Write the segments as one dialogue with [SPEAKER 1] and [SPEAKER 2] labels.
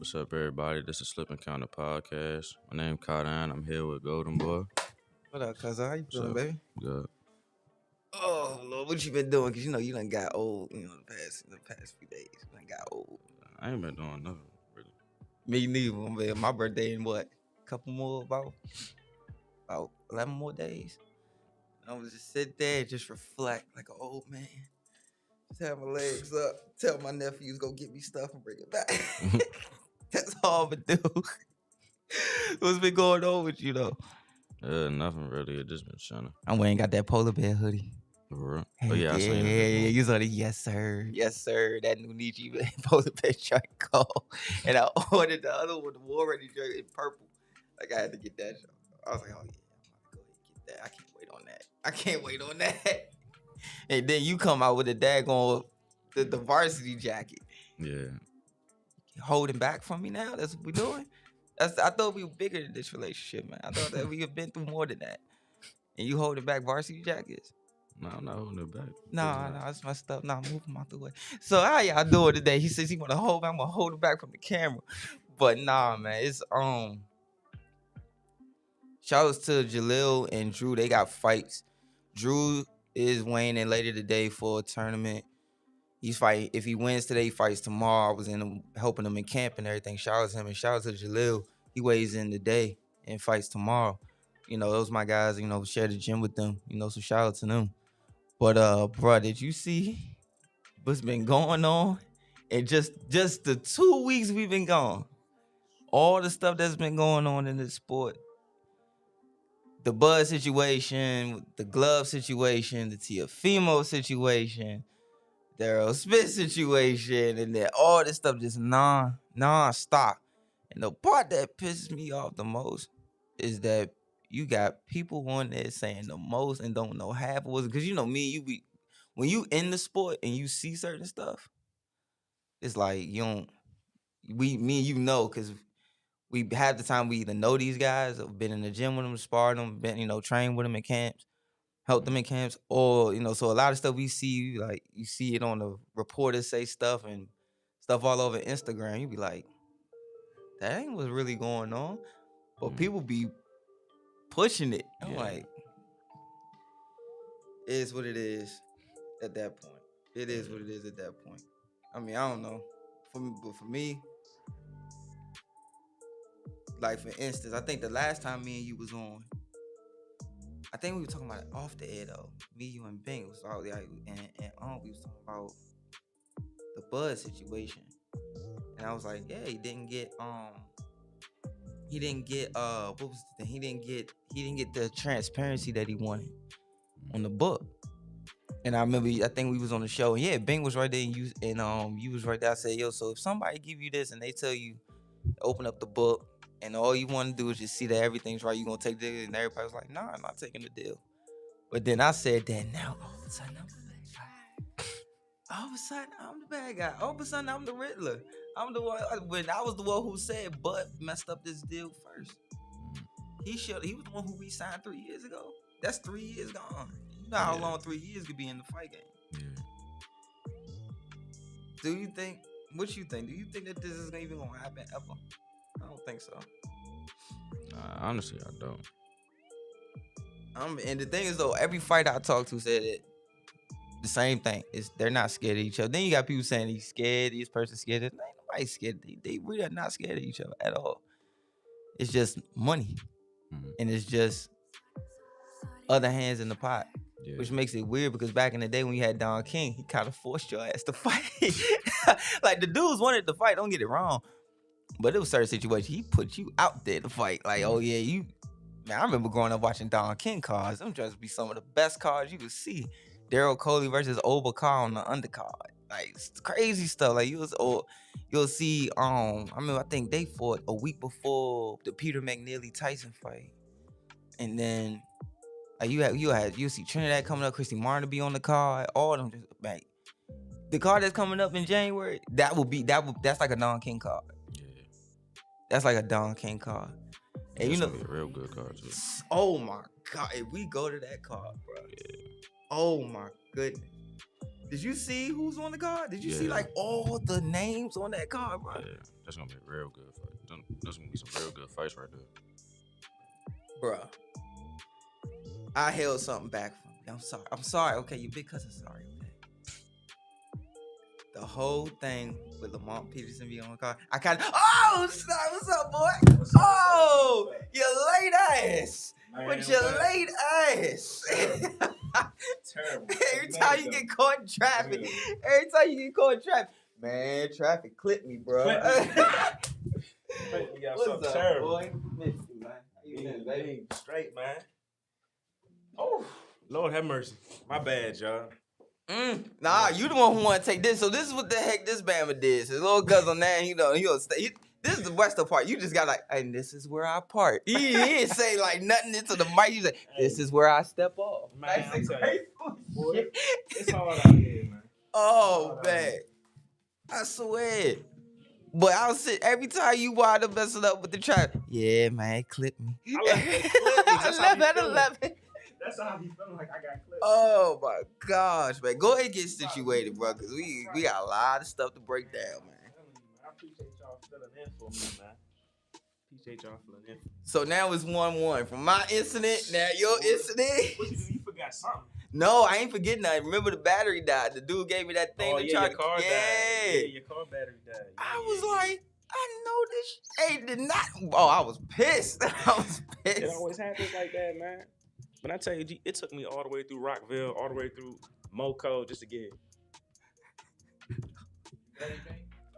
[SPEAKER 1] What's up, everybody? This is Slip Encounter Podcast. My name Kadan. I'm here with GOLDENBOY.
[SPEAKER 2] What up, cousin? How you
[SPEAKER 1] What's
[SPEAKER 2] feeling,
[SPEAKER 1] up?
[SPEAKER 2] baby?
[SPEAKER 1] Good.
[SPEAKER 2] Oh Lord, what you been doing? Cause you done got old. The past few days, you done got old.
[SPEAKER 1] I ain't been doing nothing, really.
[SPEAKER 2] Me neither, man. My birthday in what? Couple more, about 11 more days. And I was just sit there and just reflect like an old man. Just have my legs up. Tell my nephews go get me stuff and bring it back. That's all I'm gonna do. What's been going on with you though?
[SPEAKER 1] Nothing really. It just been shining.
[SPEAKER 2] I went and got that polar bear hoodie.
[SPEAKER 1] For real?
[SPEAKER 2] Heck
[SPEAKER 1] Oh, yeah, I seen it.
[SPEAKER 2] You saw it. Yes, sir. Yes, sir. That new Nietzsche polar bear shirt call. And I ordered the other one, the War Ready shirt in purple. Like, I had to get that shirt. I was like, oh, yeah, I'm going to go ahead and get that. I can't wait on that. I can't wait on that. And then you come out with a daggone, the varsity jacket.
[SPEAKER 1] Yeah.
[SPEAKER 2] Holding back from me now? That's what we're doing? I thought we were bigger than this relationship, man. I thought that we had been through more than that. And you holding back varsity jackets?
[SPEAKER 1] No, I'm not holding it back.
[SPEAKER 2] No, it's my stuff. No, move him out the way. So how y'all doing today? He says he want to hold back. I'm gonna hold it back from the camera. But nah, man, it's shout outs to Jalil and Drew. They got fights. Drew is weighing later today for a tournament. He's fighting. If he wins today, he fights tomorrow. I was helping him in camp and everything. Shout out to him and shout out to Jalil. He weighs in today and fights tomorrow. You know, those my guys. You know, share the gym with them. You know, so shout out to them. But bro, did you see what's been going on? And just the 2 weeks we've been gone, all the stuff that's been going on in this sport, the Bud situation, the glove situation, the Tiafimo situation, the Errol Spence situation, and then all this stuff just non-stop. And the part that pisses me off the most is that you got people on there saying the most and don't know half of what's, because you know me, when you in the sport and you see certain stuff, it's like you don't. Me and you know, because we have the time we either know these guys, or been in the gym with them, sparred them, been trained with them in camps, helped them in camps, or so a lot of stuff we see, like you see it on the reporters say stuff and stuff all over Instagram. You be like, that ain't what's really going on, but people be pushing it. I'm like, it is what it is at that point. It is what it is at that point. I mean, I don't know. For me, like for instance, I think the last time me and you was on, I think we were talking about it off the air though. Me, you, and BINK was all like, and we was talking about the Bud situation, and I was like, yeah, he didn't get what was the thing? He didn't get the transparency that he wanted on the book. And I think we was on the show, and yeah, BINK was right there, and you was right there. I said, yo, so if somebody give you this and they tell you open up the book and all you want to do is just see that everything's right, you gonna take the deal? And everybody was like, nah, I'm not taking the deal. But then I said that now all of a sudden I'm the bad guy. All of a sudden I'm the bad guy. All of a sudden I'm the Riddler. I'm the one, when I was the one who said Bud messed up this deal first. He was the one who re-signed 3 years ago. That's 3 years gone. You know how long 3 years could be in the fight game. Yeah. What you think? Do you think that this is even gonna happen ever? I don't think so.
[SPEAKER 1] Honestly, I don't.
[SPEAKER 2] And the thing is though, every fighter I talked to said it the same thing. They're not scared of each other. Then you got people saying he's scared, this person's scared. Ain't nobody scared. They really are not scared of each other at all. It's just money. And it's just other hands in the pot. Yeah. Which makes it weird because back in the day when you had Don King, he kind of forced your ass to fight. Like the dudes wanted to fight, don't get it wrong. But it was certain situations, he put you out there to fight. Like, oh yeah, man, I remember growing up watching Don King cards. Them just be some of the best cards you could see. Daryl Coley versus Obakar on the undercard. Like crazy stuff. Like you'll see, I think they fought a week before the Peter McNeely Tyson fight. And then you see Trinidad coming up, Christy Martin to be on the card, all of them just like the card that's coming up in January, that's like a Don King card. Yeah. That's like a Don King card. And
[SPEAKER 1] it's gonna be a real good card too.
[SPEAKER 2] Oh my God, if we go to that card, bro. Yeah. Oh my goodness. Did you see who's on the card? Did you see
[SPEAKER 1] Yeah.
[SPEAKER 2] like all the names on that card, bro?
[SPEAKER 1] Yeah, that's gonna be a real good fight. That's gonna be some real good fights right there.
[SPEAKER 2] Bruh. I held something back from you. I'm sorry. Okay, you big cousin sorry, okay? The whole thing with Lamont Peterson being on the card, I kind of, oh, snap, what's up, boy? Oh, you late ass. With your late ass.
[SPEAKER 3] Terrible.
[SPEAKER 2] Every time you get caught in traffic, man, traffic clipped me, bro. What's up,
[SPEAKER 3] terrible.
[SPEAKER 2] boy? Miss you, man. How you been, baby?
[SPEAKER 3] Straight, man. Oh, Lord have mercy. My bad, y'all.
[SPEAKER 2] Nah, you the one who want to take this. So this is what the heck this Bama did. His little cousin now, he'll stay. This is the western part. You just got like, and this is where I park. He didn't say like nothing into the mic. He said, this is where I step off.
[SPEAKER 3] Man,
[SPEAKER 2] That's
[SPEAKER 3] I'm
[SPEAKER 2] crazy
[SPEAKER 3] boy,
[SPEAKER 2] shit.
[SPEAKER 3] it's hard out here, man.
[SPEAKER 2] Oh, man. I swear. But I'll sit every time you wind up messing up with the trap. Yeah, man, clip me.
[SPEAKER 3] I left it clip me. That's how he feeling.
[SPEAKER 2] 11.
[SPEAKER 3] That's how he feeling like I got clipped.
[SPEAKER 2] Oh my gosh, man. Go ahead and get situated, bro, because we got a lot of stuff to break down, man.
[SPEAKER 3] I appreciate y'all filling in for me, man. Appreciate y'all filling in.
[SPEAKER 2] So now it's 1-1. From my incident, now your incident.
[SPEAKER 3] What you do? You forgot something.
[SPEAKER 2] No, I ain't forgetting that. Remember the battery died. The dude gave me that thing
[SPEAKER 3] Oh,
[SPEAKER 2] to
[SPEAKER 3] yeah,
[SPEAKER 2] try
[SPEAKER 3] your car
[SPEAKER 2] to.
[SPEAKER 3] died.
[SPEAKER 2] Yeah.
[SPEAKER 3] Yeah, your car battery died. Yeah,
[SPEAKER 2] I was like, I know this. Hey, did not. Oh, I was pissed. I was pissed.
[SPEAKER 3] It always happens like that, man. But I tell you, G, it took me all the way through Rockville, all the way through Moco just to get it.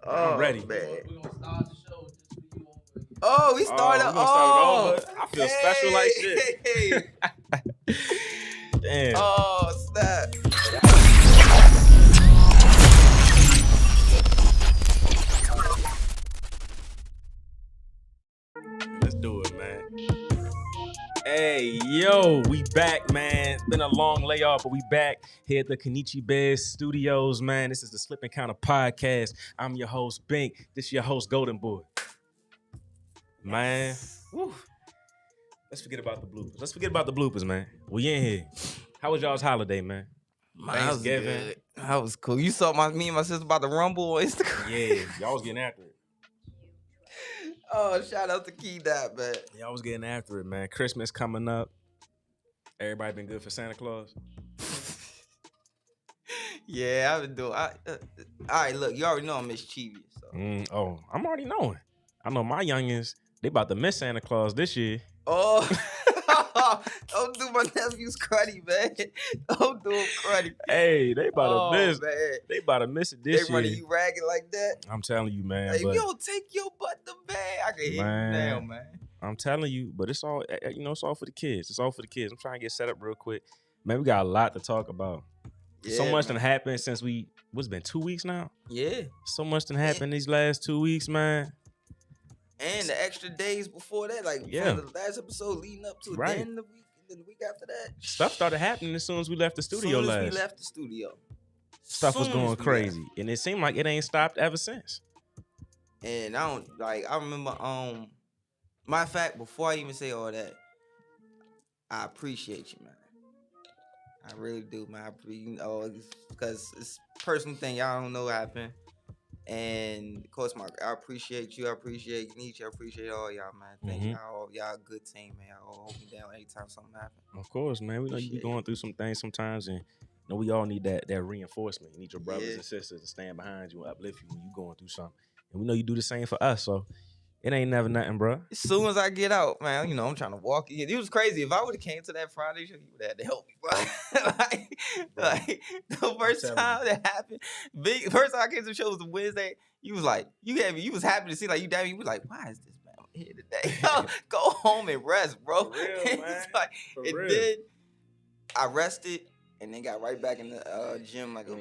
[SPEAKER 2] Oh,
[SPEAKER 3] I'm ready.
[SPEAKER 2] Man.
[SPEAKER 4] We're gonna start the show just for you.
[SPEAKER 2] Oh, we started.
[SPEAKER 3] we gonna start it over. I feel special like
[SPEAKER 2] shit.
[SPEAKER 3] Damn.
[SPEAKER 2] Oh, snap.
[SPEAKER 3] Let's do it, man. Hey, yo, we back, man. It's been a long layoff, but we back here at the Kenichi Bears Studios, man. This is the Slip and Counter Podcast. I'm your host, BINK. This is your host, GOLDENBOY. Man, whew. Let's forget about the bloopers, man. We in here. How was y'all's holiday, man? Thanksgiving.
[SPEAKER 2] That was cool. You saw me and my sister about to rumble on Instagram.
[SPEAKER 3] Yeah, y'all was getting after it.
[SPEAKER 2] Oh, shout out to Key Dot, man.
[SPEAKER 3] Y'all was getting after it, man. Christmas coming up. Everybody been good for Santa Claus?
[SPEAKER 2] Yeah, I've been doing. All right, look, you already know I'm mischievous. So.
[SPEAKER 3] I'm already knowing. I know my youngins, they about to miss Santa Claus this year.
[SPEAKER 2] Oh, don't do my nephew's cruddy, man. Don't do him cruddy.
[SPEAKER 3] Hey, they about to miss.
[SPEAKER 2] Man.
[SPEAKER 3] They about to miss it this year.
[SPEAKER 2] They running you ragged like that.
[SPEAKER 3] I'm telling you, man.
[SPEAKER 2] Hey,
[SPEAKER 3] but,
[SPEAKER 2] you don't take your butt to bed. I can hear you now, man.
[SPEAKER 3] I'm telling you, but it's all, it's all for the kids. It's all for the kids. I'm trying to get set up real quick. Man, we got a lot to talk about.
[SPEAKER 2] Yeah,
[SPEAKER 3] so much done happened since what's been 2 weeks now?
[SPEAKER 2] Yeah.
[SPEAKER 3] So much done happened these last 2 weeks, man.
[SPEAKER 2] And the extra days before that, like from the last episode leading up to then the week after that.
[SPEAKER 3] Stuff started happening as soon as we left the studio
[SPEAKER 2] we left the studio.
[SPEAKER 3] Stuff was going crazy. And it seemed like it ain't stopped ever since.
[SPEAKER 2] And I remember, matter of fact, before I even say all that, I appreciate you, man. I really do, man. Because it's a personal thing. Y'all don't know what happened. And of course, I appreciate you. I appreciate Kenichi. I appreciate all y'all, man. Thank y'all. Y'all a good team, man. Y'all all hold me down anytime something happens.
[SPEAKER 3] Of course, man. We know you be going through some things sometimes, and we all need that reinforcement. You need your brothers and sisters to stand behind you and uplift you when you going through something. And we know you do the same for us, so it ain't never nothing, bro.
[SPEAKER 2] As soon as I get out, man, I'm trying to walk in. It was crazy. If I would have came to that Friday show, you would have had to help me, bro. like the first time that happened, first time I came to the show was a Wednesday. You was like, you was happy to see, like, you was like, why is this man here today? Go home and rest, bro.
[SPEAKER 3] For real, man.
[SPEAKER 2] Then I rested and then got right back in the gym like a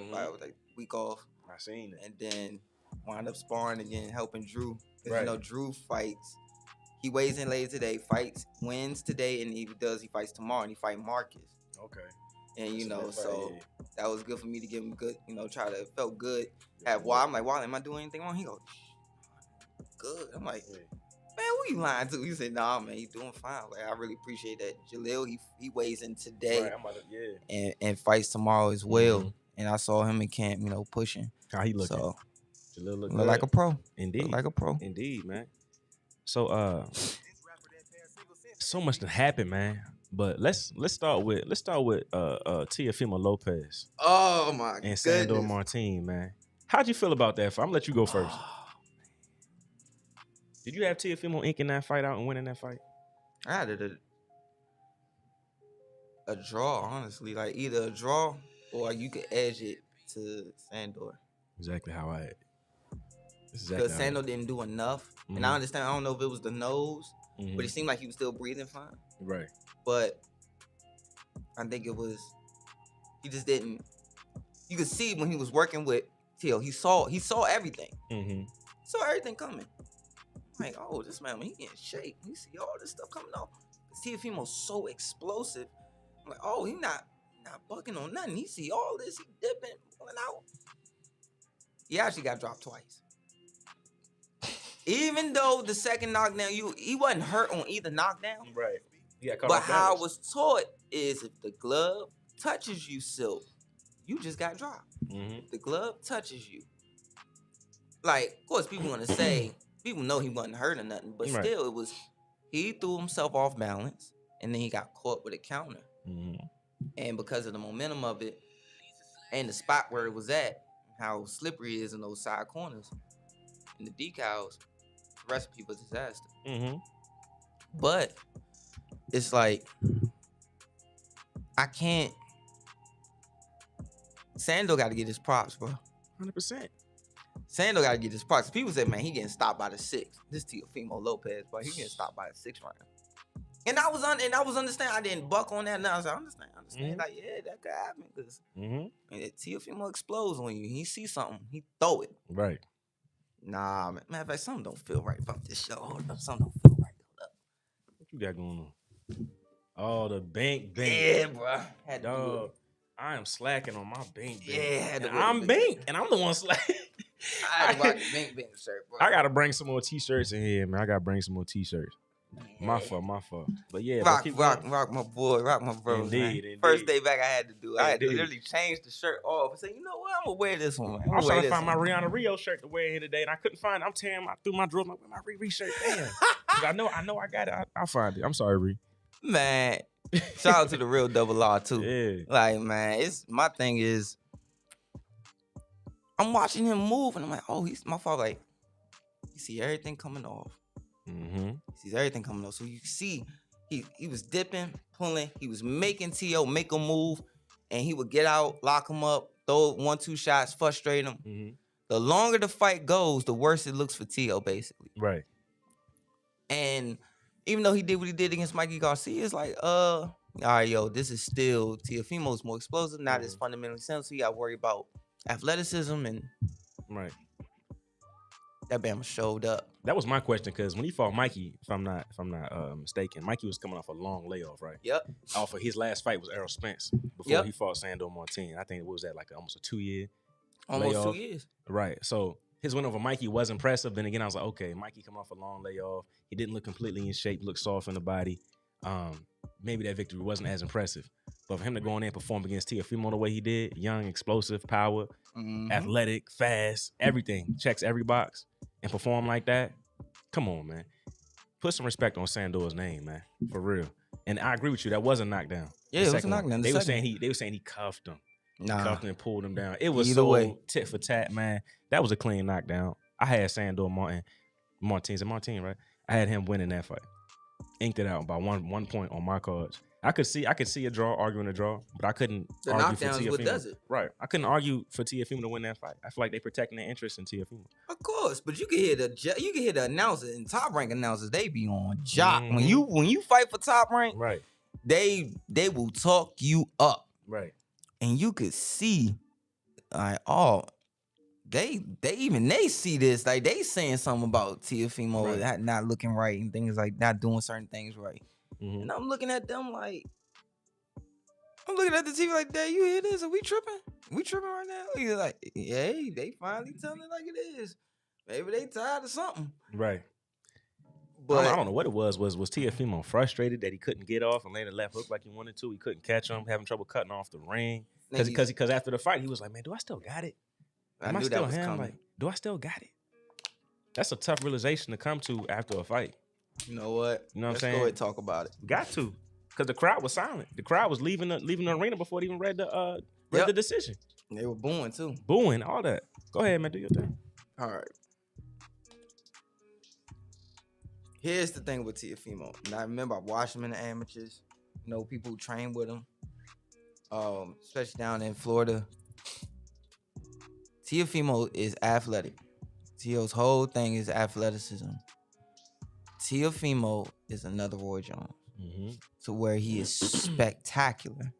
[SPEAKER 2] week off.
[SPEAKER 3] I seen it.
[SPEAKER 2] And then wound up sparring again, helping Drew.
[SPEAKER 3] Right.
[SPEAKER 2] Drew fights. He weighs in later today, wins today, and he fights tomorrow, and he fight Marcus.
[SPEAKER 3] Okay.
[SPEAKER 2] And that was good for me to give him good, felt good. I'm like, Wally, am I doing anything wrong? He goes, good. I'm like, man, who you lying to? He said, nah, man, he's doing fine. Like, I really appreciate that. Jalil, he weighs in today and fights tomorrow as well. and I saw him in camp, pushing.
[SPEAKER 3] How he looking?
[SPEAKER 2] So
[SPEAKER 3] Jalil look
[SPEAKER 2] look like a pro.
[SPEAKER 3] Indeed.
[SPEAKER 2] Look like a pro.
[SPEAKER 3] Indeed, man. So so much to happen, man. But let's start with Teofimo Lopez
[SPEAKER 2] Oh my
[SPEAKER 3] and
[SPEAKER 2] goodness.
[SPEAKER 3] Sandor Martin, man. How'd you feel about that? I'm gonna let you go first. Did you have Teofimo inking that fight out and winning that fight?
[SPEAKER 2] I had a draw, honestly. Like either a draw or you could edge it to Sandor.
[SPEAKER 3] Exactly how I had.
[SPEAKER 2] Because Sandor didn't do enough.
[SPEAKER 3] Mm-hmm.
[SPEAKER 2] And I understand, I don't know if it was the nose,
[SPEAKER 3] Mm-hmm.
[SPEAKER 2] but it seemed like he was still breathing fine.
[SPEAKER 3] Right.
[SPEAKER 2] But I think it was, he just didn't, you could see when he was working with Teo, he saw everything.
[SPEAKER 3] Mm-hmm.
[SPEAKER 2] Saw everything coming. Like, oh, this man, when he getting shake, you see all this stuff coming off. Teofimo's so explosive. I'm like, oh, he not bucking on nothing. He see all this, he dipping, pulling out. He actually got dropped twice. Even though the second knockdown, he wasn't hurt on either knockdown.
[SPEAKER 3] Right. Yeah.
[SPEAKER 2] But how I was taught is if the glove touches you, Silk, you just got dropped.
[SPEAKER 3] Mm-hmm.
[SPEAKER 2] If the glove touches you. Like, of course, people want to say, people know he wasn't hurt or nothing, but still, it was, he threw himself off balance, and then he got caught with a counter.
[SPEAKER 3] Mm-hmm.
[SPEAKER 2] And because of the momentum of it, and the spot where it was at, how slippery it is in those side corners, and the decals, recipe was disaster.
[SPEAKER 3] Mm-hmm.
[SPEAKER 2] But it's like, I can't. Sandor got to get his props, bro.
[SPEAKER 3] 100%.
[SPEAKER 2] Sandor got to get his props. People say, man, he getting stopped by the 6. This Teofimo Lopez, but he getting stopped by the 6th round. And I was understanding. I didn't buck on that. Now I was like, understand. Mm-hmm. Like, yeah, that could happen because Teofimo explodes on you. He see something, he throw it.
[SPEAKER 3] Right.
[SPEAKER 2] Nah, man. Matter of fact, something don't feel right about this show. Hold up, something don't feel right. Hold up.
[SPEAKER 3] What you got going on? Oh, the BINK.
[SPEAKER 2] Yeah, bro. Had to
[SPEAKER 3] Dog, I am slacking on my BINK.
[SPEAKER 2] Yeah,
[SPEAKER 3] I'm BINK, and I'm the one slacking.
[SPEAKER 2] I had to rock the BINK shirt, bro.
[SPEAKER 3] I gotta bring some more t-shirts in here, man. I gotta bring some more t-shirts. Yeah. My fault. But yeah,
[SPEAKER 2] rock my boy, rock my bro.
[SPEAKER 3] Indeed.
[SPEAKER 2] First day back, I had to do. I had to literally change the shirt off and say, you know what, I'm gonna wear this one.
[SPEAKER 3] I was trying to find my Rihanna Rio shirt to wear here today, and I couldn't find it. I'm tearing through my drawers. Where my Riri shirt? Damn. I know I got it. I'll find it. I'm sorry, Riri.
[SPEAKER 2] Man, shout out to the real Double R too.
[SPEAKER 3] Yeah.
[SPEAKER 2] Like, man, it's my thing is, I'm watching him move, and I'm like, oh, he's my father. Like, you see everything coming off.
[SPEAKER 3] Mm-hmm.
[SPEAKER 2] He sees everything coming off. So you see, he was dipping, pulling. He was making T.O. make a move, and he would get out, lock him up, throw 1-2 shots, frustrate him.
[SPEAKER 3] Mm-hmm.
[SPEAKER 2] The longer the fight goes, the worse it looks for T.O. basically.
[SPEAKER 3] Right.
[SPEAKER 2] And even though he did what he did against Mikey Garcia, it's like, all right, yo, this is still Teofimo's more explosive, not as fundamentally sound. So you got to worry about athleticism and
[SPEAKER 3] right.
[SPEAKER 2] That Bama showed up.
[SPEAKER 3] That was my question because when he fought Mikey, if I'm not mistaken, Mikey was coming off a long layoff, right?
[SPEAKER 2] Yep.
[SPEAKER 3] Off of his last fight was Errol Spence before he fought Sandor Martin. I think it was that like almost a 2-year
[SPEAKER 2] almost
[SPEAKER 3] layoff.
[SPEAKER 2] 2 years.
[SPEAKER 3] Right. So his win over Mikey was impressive. Then again, I was like, okay, Mikey coming off a long layoff. He didn't look completely in shape, looked soft in the body. Maybe that victory wasn't as impressive. But for him to go in there and perform against Teofimo the way he did, young, explosive, power, athletic, fast, everything, checks every box, and perform like that, come on, man. Put some respect on Sandor's name, man, for real. And I agree with you, that was a knockdown.
[SPEAKER 2] Yeah, it was a knockdown.
[SPEAKER 3] They were saying he cuffed him.
[SPEAKER 2] Nah.
[SPEAKER 3] Cuffed him and pulled him down. It was
[SPEAKER 2] Either way.
[SPEAKER 3] tit for tat, man. That was a clean knockdown. I had Sandor Martin, right? I had him winning that fight. Inked it out by one point on my cards. I could see a draw, arguing a draw, but I couldn't argue for Teofimo.
[SPEAKER 2] What does it?
[SPEAKER 3] Right. I couldn't argue for Teofimo to win that fight. I feel like they're protecting their interest in Teofimo.
[SPEAKER 2] Of course, but you can hear the announcers and top rank announcers. They be on jock when you fight for top rank.
[SPEAKER 3] Right.
[SPEAKER 2] They will talk you up.
[SPEAKER 3] Right.
[SPEAKER 2] And you could see, like, they see this, like they saying something about Teofimo not looking right and things like not doing certain things right. Mm-hmm. And I'm looking at them like, I'm looking at the TV like, Dad, you hear this? Are we tripping? We tripping right now? He's like, yeah, they finally telling it like it is. Maybe they tired of something.
[SPEAKER 3] Right.
[SPEAKER 2] But
[SPEAKER 3] I don't know what it was. Was Teofimo frustrated that he couldn't get off and land a left hook like he wanted to? He couldn't catch him, having trouble cutting off the ring. Because after the fight, he was like, man, do I still got it?
[SPEAKER 2] I
[SPEAKER 3] Am I
[SPEAKER 2] knew
[SPEAKER 3] still
[SPEAKER 2] that was
[SPEAKER 3] him?
[SPEAKER 2] coming.
[SPEAKER 3] Like, do I still got it? That's a tough realization to come to after a fight.
[SPEAKER 2] You know what?
[SPEAKER 3] You know what I'm
[SPEAKER 2] Let's
[SPEAKER 3] saying?
[SPEAKER 2] go ahead and talk about it.
[SPEAKER 3] Got to. Because the crowd was silent. The crowd was leaving the arena before they even read the decision.
[SPEAKER 2] They were booing too.
[SPEAKER 3] Booing, all that. Go ahead, man. Do your thing.
[SPEAKER 2] All right. Here's the thing with Teofimo. Now, I remember I watched him in the amateurs. You know, people who train with him, especially down in Florida. Teofimo is athletic. Teo's whole thing is athleticism. Teofimo is another Roy Jones. To where he is spectacular.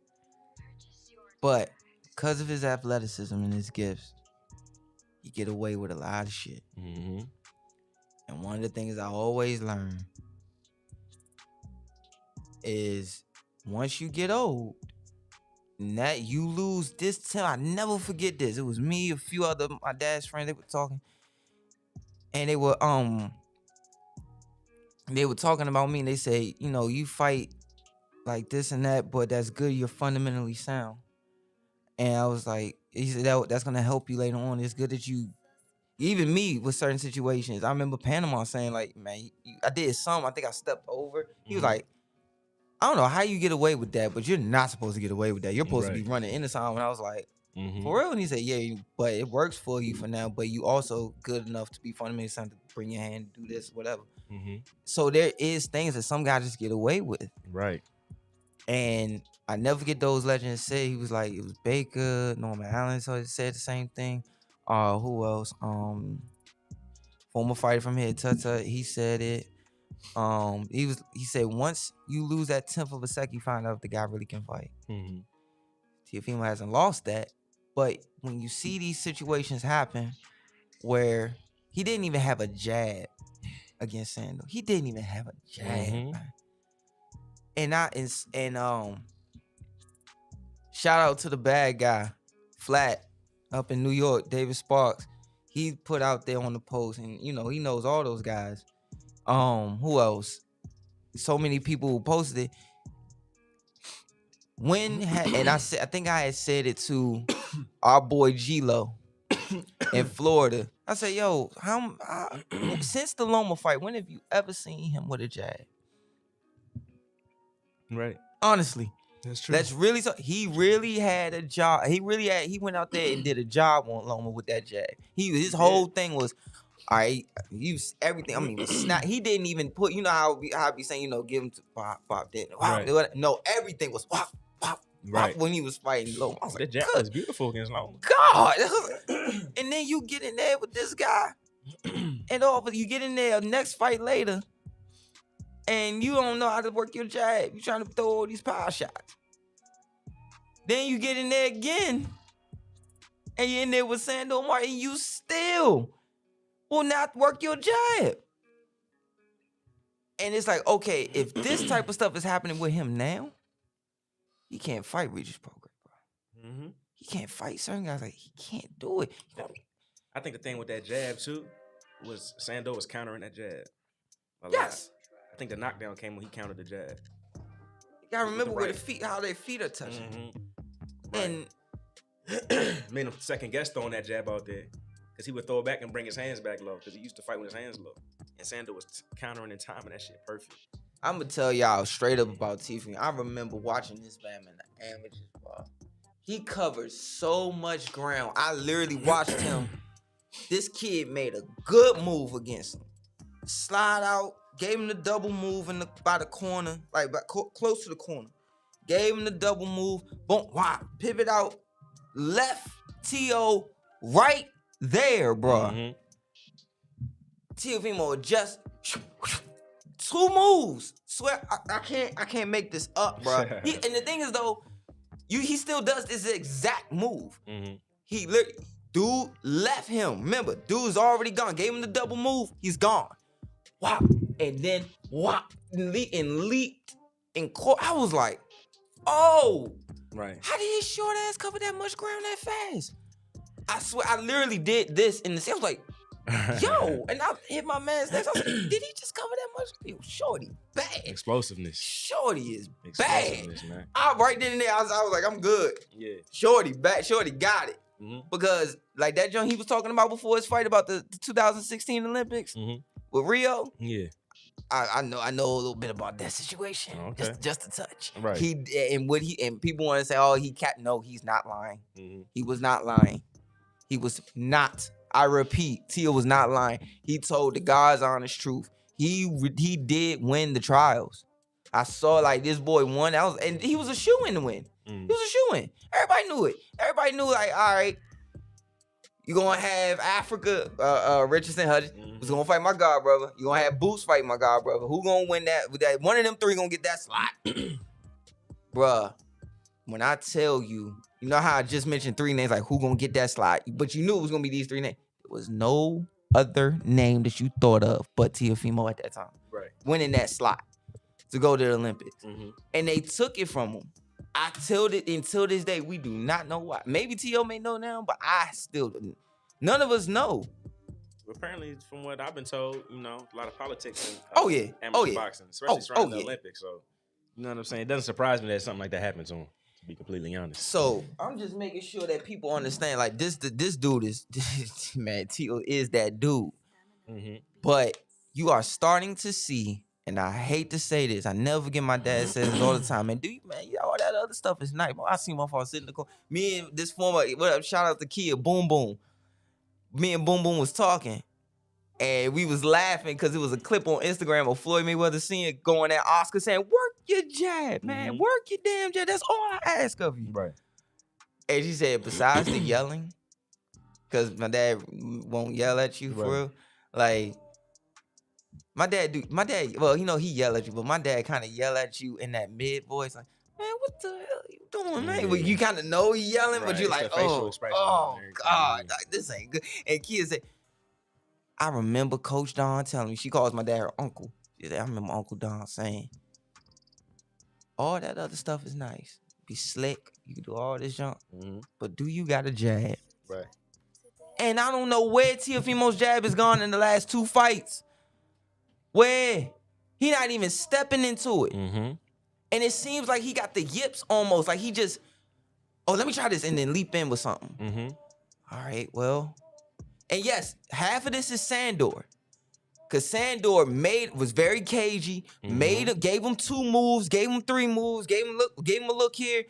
[SPEAKER 2] But because of his athleticism and his gifts, he get away with a lot of shit. And one of the things I always learn is once you get old, and that you lose this time. I never forget this. It was me, a few other my dad's friends. They were talking, and they were talking about me. And they say, you know, you fight like this and that, but that's good. You're fundamentally sound. And I was like, he said that's gonna help you later on. It's good that you. Even me with certain situations. I remember Panama saying, like, man, I did something. I think I stepped over. He was like, I don't know how you get away with that, but you're not supposed to get away with that. You're supposed to be running into something. And I was like, for real? And he said, yeah, but it works for you for now. But you also good enough to be fundamentally sound to bring your hand, do this, whatever. So there is things that some guys just get away with.
[SPEAKER 3] Right.
[SPEAKER 2] And I never forget those legends said. He was like, it was Baker, Norman Allen, so he said the same thing. Who else? Former fighter from here, Tutta, he said it. He said once you lose that 10th of a second, you find out if the guy really can fight. Teofimo hasn't lost that, but when you see these situations happen where he didn't even have a jab against Sandor, he didn't even have a jab, man. And shout out to the bad guy, Flat. Up in New York, David Sparks, he put out there on the post, and you know he knows all those guys. Who else? So many people who posted it. And I think I had said it to our boy G-Lo in Florida. I said, yo, since the Loma fight, when have you ever seen him with a jab?
[SPEAKER 3] Right.
[SPEAKER 2] Honestly.
[SPEAKER 3] That's true.
[SPEAKER 2] That's really so. He really had a job. He went out there and did a job on Loma with that jab. His whole thing was, all right, use everything. I mean, he didn't even put. You know how I be saying, you know, give him to pop. Then no, everything was pop.
[SPEAKER 3] Right.
[SPEAKER 2] When he was fighting Loma. I was like,
[SPEAKER 3] that jab was beautiful against Loma.
[SPEAKER 2] God. And then you get in there with this guy, and you get in there next fight later. And you don't know how to work your jab. You're trying to throw all these power shots. Then you get in there again. And you're in there with Sandor Martin. You still will not work your jab. And it's like, okay, if this type of stuff is happening with him now, he can't fight Regis Prograis, bro. He can't fight certain guys. Like, he can't do it.
[SPEAKER 3] I think the thing with that jab, too, was Sandor was countering that jab.
[SPEAKER 2] Yes.
[SPEAKER 3] I think the knockdown came when he countered the jab.
[SPEAKER 2] You gotta remember where how their feet are touching. And
[SPEAKER 3] made him second guess throwing that jab out there. Because he would throw it back and bring his hands back low. Because he used to fight with his hands low. And Sandor was countering and timing that shit perfect.
[SPEAKER 2] I'm gonna tell y'all straight up about Tiffany. I remember watching this man in the amateurs, bro. He covered so much ground. I literally watched him. This kid made a good move against him. Slide out. Gave him the double move by the corner, like close to the corner. Gave him the double move. Boom, wow, pivot out. Left T.O. right there, bro. Teofimo just 2 moves. Swear, I can't make this up, bro. And the thing is though, he still does this exact move. He literally, dude left him. Remember, dude's already gone. Gave him the double move. He's gone. Wow. And then leaped in court. I was like, oh,
[SPEAKER 3] right.
[SPEAKER 2] How did his short ass cover that much ground that fast? I swear, I literally did this in the. I was like, Yo, and I hit my man's next. I was like, did he just cover that much? Yo, Shorty, bad.
[SPEAKER 3] Explosiveness.
[SPEAKER 2] Shorty is bad.
[SPEAKER 3] Explosiveness, man.
[SPEAKER 2] Right then and there, I was like, I'm good.
[SPEAKER 3] Yeah.
[SPEAKER 2] Shorty, bad. Shorty got it.
[SPEAKER 3] Mm-hmm.
[SPEAKER 2] Because, like that joint he was talking about before his fight about the 2016 Olympics with Rio.
[SPEAKER 3] Yeah.
[SPEAKER 2] I know a little bit about that situation.
[SPEAKER 3] Okay.
[SPEAKER 2] Just a touch.
[SPEAKER 3] Right.
[SPEAKER 2] And people want to say, oh, no, he's not lying.
[SPEAKER 3] Mm-hmm.
[SPEAKER 2] He was not lying. He was not. I repeat, Tio was not lying. He told the God's honest truth. He did win the trials. I saw like this boy won. And he was a shoo-in to win. He was a shoo-in. Everybody knew it. Everybody knew like, all right, you're gonna have Africa, Richardson Hudson was gonna fight my god brother. You're gonna have Boots fight my god brother. Who gonna win that? One of them three gonna get that slot. Bruh, when I tell you, you know how I just mentioned three names, like who gonna get that slot? But you knew it was gonna be these three names. There was no other name that you thought of but Teofimo at that time.
[SPEAKER 3] Right.
[SPEAKER 2] Winning that slot to go to the Olympics.
[SPEAKER 3] Mm-hmm.
[SPEAKER 2] And they took it from him. Until this day, we do not know why. Maybe T.O. may know now, but I still don't. None of us know.
[SPEAKER 3] Apparently, from what I've been told, you know, a lot of politics in
[SPEAKER 2] amateur
[SPEAKER 3] boxing, especially surrounding the Olympics. So, you know what I'm saying? It doesn't surprise me that something like that happened to him, to be completely honest.
[SPEAKER 2] So, I'm just making sure that people understand, like, this dude is, man, T.O. is that dude. Mm-hmm. But you are starting to see, and I hate to say this, I never forget my dad says this all the time, man, all that other stuff is nice. I see my father sitting in the corner. Me and this former, shout out to Kia, Boom Boom. Me and Boom Boom was talking, and we was laughing because it was a clip on Instagram of Floyd Mayweather Sr. going at Oscar saying, work your jab, man. Work your damn jab. That's all I ask of you. Right. And she said, besides the yelling, because my dad won't yell at you for real, like, my dad, well, you know, he yell at you, but my dad kind of yell at you in that mid voice, like, man, what the hell are you doing, man? Well, you kind of know he yelling, but you're like, oh God, this ain't good. And Kia said, I remember Coach Don telling me, she calls my dad her uncle. She said, I remember Uncle Don saying, all that other stuff is nice. Be slick, you can do all this junk, but do you got a jab? Right. And I don't know where Teofimo's jab has gone in the last 2 fights. Where? He not even stepping into it. And it seems like he got the yips almost. Like he just, let me try this and then leap in with something. All right, well. And yes, half of this is Sandor. Because Sandor was very cagey, gave him 2 moves, gave him 3 moves, gave him a look here,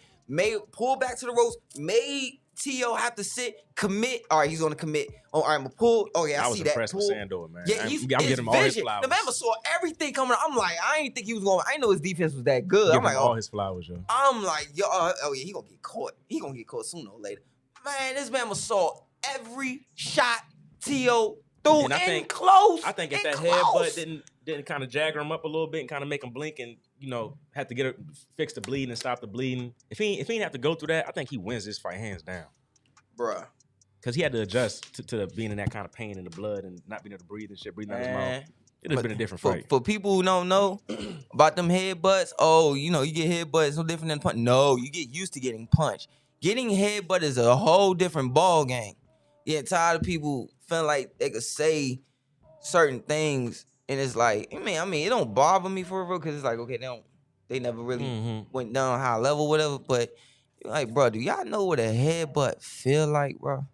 [SPEAKER 2] pull back to the ropes, made T.O. have to sit, commit. All right, he's going to commit. Oh, all right, I'm going to pull. Oh, yeah, I see that. I was impressed with
[SPEAKER 3] Sandor, man.
[SPEAKER 2] Yeah, I'm giving him all his flowers. The man saw everything coming. I'm like, I didn't think he was going. I didn't know his defense was that good. I'm like,
[SPEAKER 3] all his flowers, yo.
[SPEAKER 2] I'm like, yo, yeah, he going to get caught. He going to get caught sooner or later. Man, this man saw every shot T.O. threw in close.
[SPEAKER 3] I think if that headbutt didn't kind of jagger him up a little bit and kind of make him blink and, you know, have to fix the bleeding and stop the bleeding. If he didn't have to go through that, I think he wins this fight hands down.
[SPEAKER 2] Bruh.
[SPEAKER 3] Because he had to adjust to being in that kind of pain in the blood and not being able to breathe and shit, breathing out his mouth. It would have been a different fight.
[SPEAKER 2] For people who don't know about them headbutts, you know, you get headbutts, it's no different than punch. No, you get used to getting punched. Getting headbutt is a whole different ball game. Get tired of people feeling like they could say certain things, and it's like, I mean, it don't bother me for real, because it's like, okay, they never really went down high level, whatever, but like, bro, do y'all know what a headbutt feel like, bro?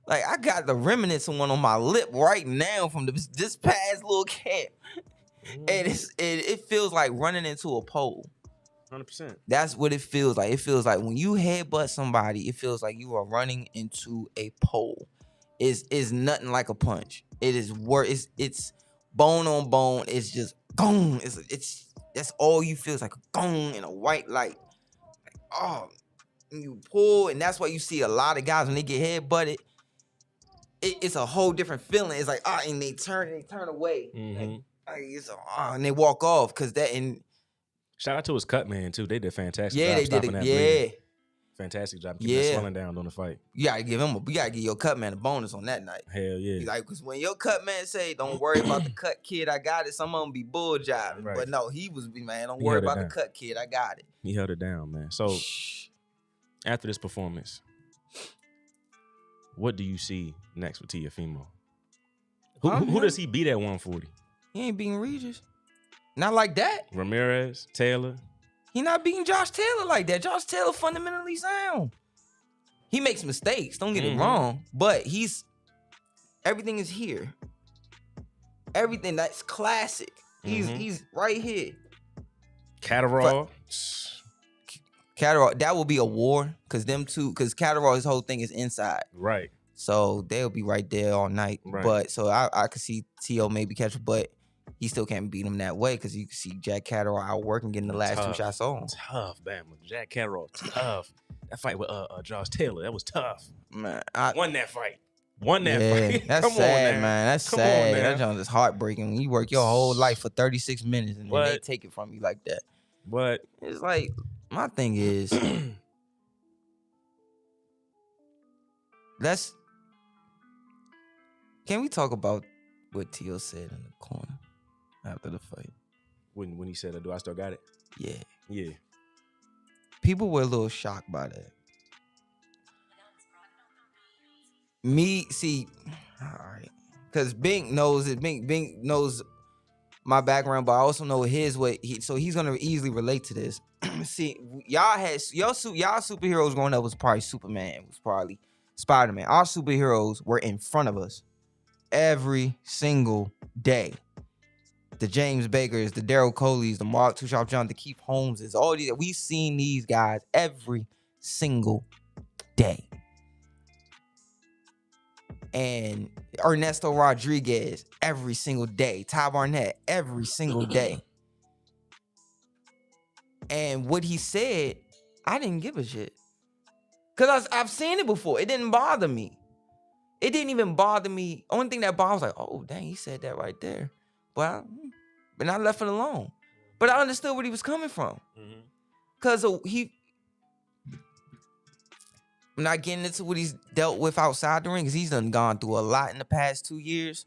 [SPEAKER 2] Like, I got the remnants of one on my lip right now from this past little camp. And it feels like running into a pole.
[SPEAKER 3] 100%.
[SPEAKER 2] That's what it feels like. It feels like when you headbutt somebody, it feels like you are running into a pole. It's nothing like a punch. It is it's bone on bone. It's just gong. That's all you feel. It's like a gong in a white light. Like, and you pull, and that's why you see a lot of guys when they get headbutted. It's a whole different feeling. It's like, and they turn away. And they walk off because that. And
[SPEAKER 3] shout out to his cut man too. They did fantastic.
[SPEAKER 2] Yeah,
[SPEAKER 3] job
[SPEAKER 2] they
[SPEAKER 3] stopping
[SPEAKER 2] did.
[SPEAKER 3] That bleeding. Fantastic job keeping that swelling down during the fight.
[SPEAKER 2] You gotta give your cut man a bonus on that night.
[SPEAKER 3] Hell yeah.
[SPEAKER 2] Like, because when your cut man say, "Don't worry about the cut, kid, I got it," some of them be bull jiving. Right. But no, he was, man, don't worry about the cut, kid, I got it.
[SPEAKER 3] He held it down, man. So after this performance, what do you see next with Teofimo? Who does he beat at 140?
[SPEAKER 2] He ain't beating Regis. Not like that.
[SPEAKER 3] Ramirez, Taylor.
[SPEAKER 2] He not beating Josh Taylor like that. Josh Taylor fundamentally sound. He makes mistakes. Don't get it wrong. But everything is here. Everything that's classic. He's right here.
[SPEAKER 3] Catterall.
[SPEAKER 2] Catterall, that will be a war. Because Catterall, his whole thing is inside.
[SPEAKER 3] Right.
[SPEAKER 2] So they'll be right there all night.
[SPEAKER 3] Right.
[SPEAKER 2] But so I could see T.O. maybe catch him, but he still can't beat him that way because you can see Jack Catterall outworking, getting the last 2 shots on.
[SPEAKER 3] Tough, Bama. Jack Catterall, tough. That fight with Josh Taylor, that was tough.
[SPEAKER 2] Man,
[SPEAKER 3] won that fight. Fight.
[SPEAKER 2] That's
[SPEAKER 3] Come
[SPEAKER 2] sad,
[SPEAKER 3] on,
[SPEAKER 2] man. That's sad. That joint is heartbreaking. When you work your whole life for 36 minutes and then they take it from you like that.
[SPEAKER 3] But
[SPEAKER 2] it's like, my thing is, can we talk about what T.O. said in the corner after the fight?
[SPEAKER 3] When he said, "Do I still got it?"
[SPEAKER 2] Yeah.
[SPEAKER 3] Yeah.
[SPEAKER 2] People were a little shocked by that. Me, see, all right, because BINK knows it. BINK knows my background, but I also know so he's gonna easily relate to this. See, y'all superheroes growing up was probably Superman, was probably Spider-Man. Our superheroes were in front of us every single day. The James Bakers, the Daryl Coleys, the Mark Two Sharp John, the Keith Holmeses, all these. We've seen these guys every single day. And Ernesto Rodriguez every single day. Ty Barnett every single day. And what he said, I didn't give a shit. Because I've seen it before. It didn't bother me. It didn't even bother me. Only thing that bothered was like, oh, dang, he said that right there. But I left it alone. But I understood where he was coming from. Because I'm not getting into what he's dealt with outside the ring, because he's done gone through a lot in the past 2 years.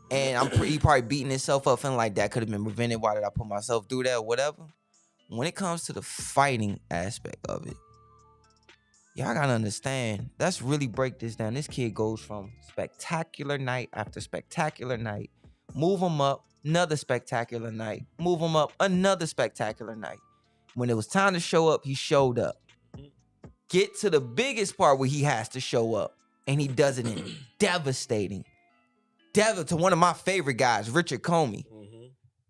[SPEAKER 2] And he probably beating himself up, feeling like that could have been prevented. Why did I put myself through that or whatever? When it comes to the fighting aspect of it, y'all gotta understand, let's really break this down. This kid goes from spectacular night after spectacular night. Move him up, another spectacular night. Move him up, another spectacular night. When it was time to show up, he showed up. Get to the biggest part where he has to show up. And he does it in devastating. To one of my favorite guys, Richard Comey,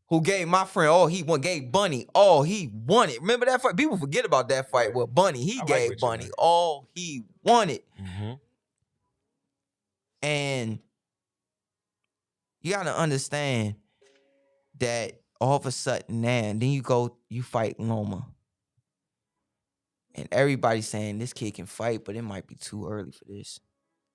[SPEAKER 2] who gave my friend gave Bunny all he wanted. Remember that fight? People forget about that fight with Bunny. He gave Richard, Bunny all he wanted. And you gotta understand that all of a sudden now, and then you fight Loma. And everybody's saying this kid can fight, but it might be too early for this.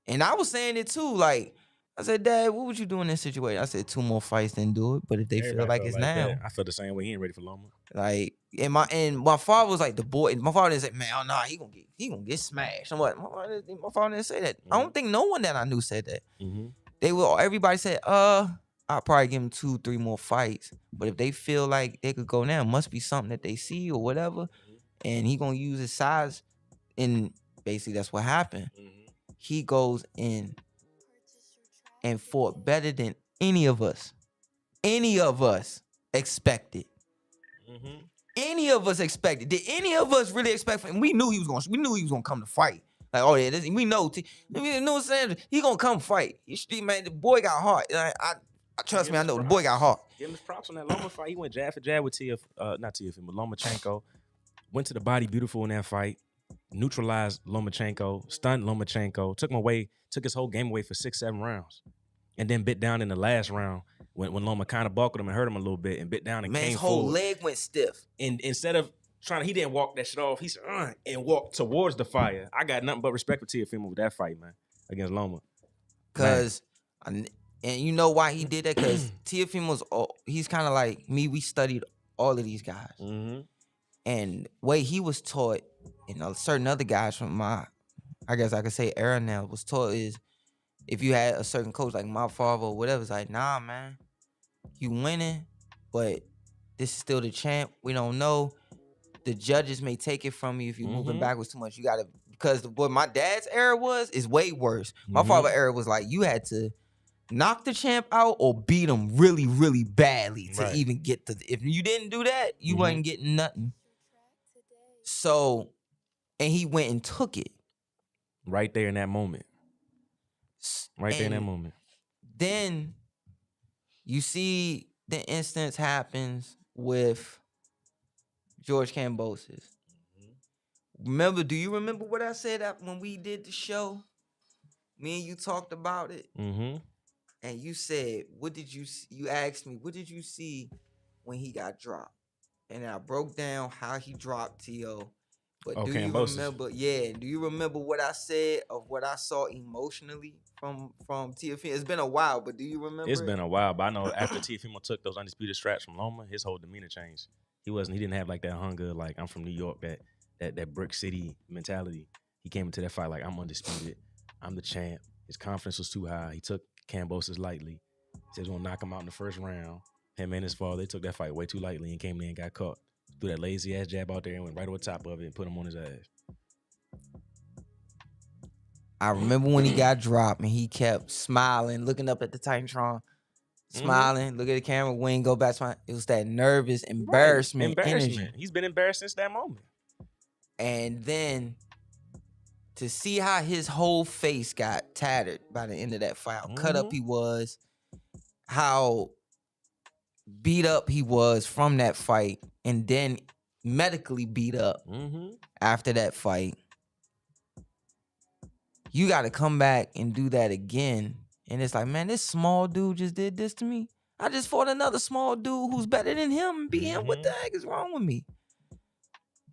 [SPEAKER 2] And I was saying it too, like, I said, Dad, what would you do in this situation? I said 2 more fights, then do it. But if they feel like it's like now,
[SPEAKER 3] I feel the same way. He ain't ready for Loma.
[SPEAKER 2] Like, and my father was like the boy. My father didn't say, man, oh no, he gonna get smashed. I'm like, my father didn't say that. I don't think no one that I knew said that. Everybody said, I'll probably give him 2-3 more fights. But if they feel like they could go now, it must be something that they see or whatever. And he gonna use his size, and basically that's what happened. He goes in and fought better than any of us expected. Any of us expected. Did any of us really expect? And we knew he was gonna come to fight. Like, oh yeah, we know. You know what I'm saying? He gonna come fight. Man, the boy got heart. I trust me, I know the boy got heart.
[SPEAKER 3] Give him his props on that Loma fight. He went jab for jab with but Lomachenko. Went to the body beautiful in that fight. Neutralized Lomachenko, stunned Lomachenko, took his whole game away for 6-7 rounds. And then bit down in the last round when Loma kind of buckled him and hurt him a little bit and bit down and came
[SPEAKER 2] his whole
[SPEAKER 3] forward.
[SPEAKER 2] leg went stiff.
[SPEAKER 3] And instead of he didn't walk that shit off. He said, and walked towards the fire. I got nothing but respect for Teofimo with that fight, man, against Loma.
[SPEAKER 2] And you know why he did that? Because Teofimo's, he's kind of like me. We studied all of these guys. And way he was taught, certain other guys from I guess I could say era now, was taught is, if you had a certain coach like my father or whatever, it's like, nah, man, you winning, but this is still the champ. We don't know. The judges may take it from you if you're moving backwards too much. You got to because what my dad's era is way worse. My
[SPEAKER 3] Mhm.
[SPEAKER 2] father's era was like you had to knock the champ out or beat him really, really badly to
[SPEAKER 3] Right.
[SPEAKER 2] even get to. If you didn't do that, you
[SPEAKER 3] Mhm.
[SPEAKER 2] wasn't getting nothing. So, and he went and took it
[SPEAKER 3] Right there in that moment. Right there in that
[SPEAKER 2] And
[SPEAKER 3] moment.
[SPEAKER 2] Then you see the instance happens with George Kambosos. Do you remember what I said when we did the show? Me and you talked about it.
[SPEAKER 3] Mm-hmm.
[SPEAKER 2] And you said, you asked me, what did you see when he got dropped? And I broke down how he dropped T.O. But do you remember? Yeah, do you remember what I said of what I saw emotionally from Teofimo? It's been a while, but do you remember?
[SPEAKER 3] It's been a while, but I know after Teofimo took those undisputed straps from Loma, his whole demeanor changed. He didn't have like that hunger, like I'm from New York, that brick city mentality. He came into that fight like I'm undisputed, I'm the champ. His confidence was too high. He took Kambosos lightly. He said he was gonna knock him out in the first round. Him and his father, they took that fight way too lightly and came in and got caught. Threw that lazy ass jab out there and went right over top of it and put him on his ass.
[SPEAKER 2] I remember when he got dropped and he kept smiling, looking up at the Titantron, smiling, look at the camera, wing go back, smiling. It was that nervous embarrassment energy.
[SPEAKER 3] He's been embarrassed since that moment.
[SPEAKER 2] And then to see how his whole face got tattered by the end of that fight, how cut up he was, how beat up he was from that fight, and then medically beat up after that fight. You got to come back and do that again. And it's like, man, this small dude just did this to me. I just fought another small dude who's better than him and beat him. What the heck is wrong with me?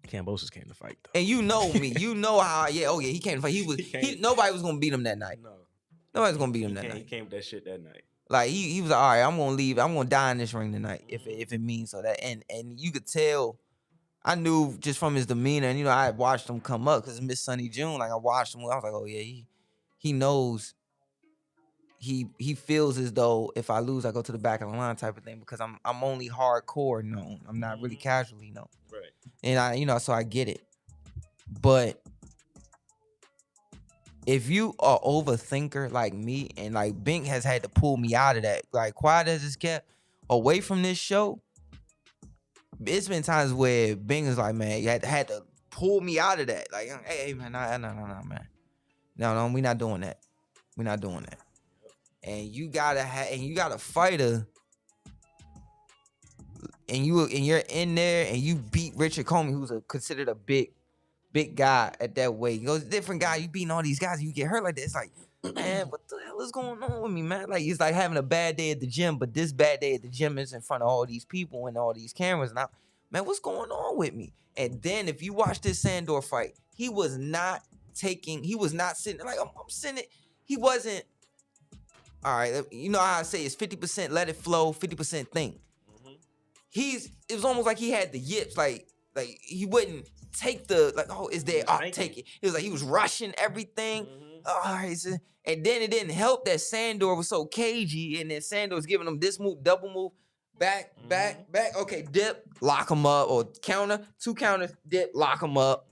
[SPEAKER 3] Kambosos came to fight, though.
[SPEAKER 2] And you know me. You know how, he came to fight. Nobody was going to beat him that night.
[SPEAKER 3] No.
[SPEAKER 2] Nobody was going to beat him that night.
[SPEAKER 3] He came with that shit that night.
[SPEAKER 2] Like, he was like, all right, I'm going to leave. I'm going to die in this ring tonight if it means so. That. And you could tell, I knew just from his demeanor, and, I had watched him come up because Miss Sunny June, like, I watched him. I was like, oh, yeah, he knows. He feels as though if I lose, I go to the back of the line type of thing because I'm only hardcore known. I'm not really casually known.
[SPEAKER 3] Right.
[SPEAKER 2] And so I get it. But if you are overthinker like me, and like BINK has had to pull me out of that, like quiet as it's kept, away from this show, it's been times where BINK is like, man, you had to pull me out of that. Like, hey man, no, man. No, we're not doing that. We're not doing that. And you gotta fight her, and you're in there and you beat Richard Comey, who's considered a big guy at that weight. He goes, different guy, you beating all these guys, you get hurt like that. It's like, man, what the hell is going on with me, man? Like, it's like having a bad day at the gym, but this bad day at the gym is in front of all these people and all these cameras. And man, what's going on with me? And then if you watch this Sandor fight, he was not sitting like I'm sitting. He wasn't. All right, you know how I say it's 50% let it flow, 50% think. It was almost like he had the yips, like he wouldn't take the, like, oh, it's there, I'll take it. It was like he was rushing everything. All right, and then it didn't help that Sandor was so cagey, and then Sandor was giving him this move, double move, back, okay, dip, lock him up, or counter, 2 counters, dip, lock him up.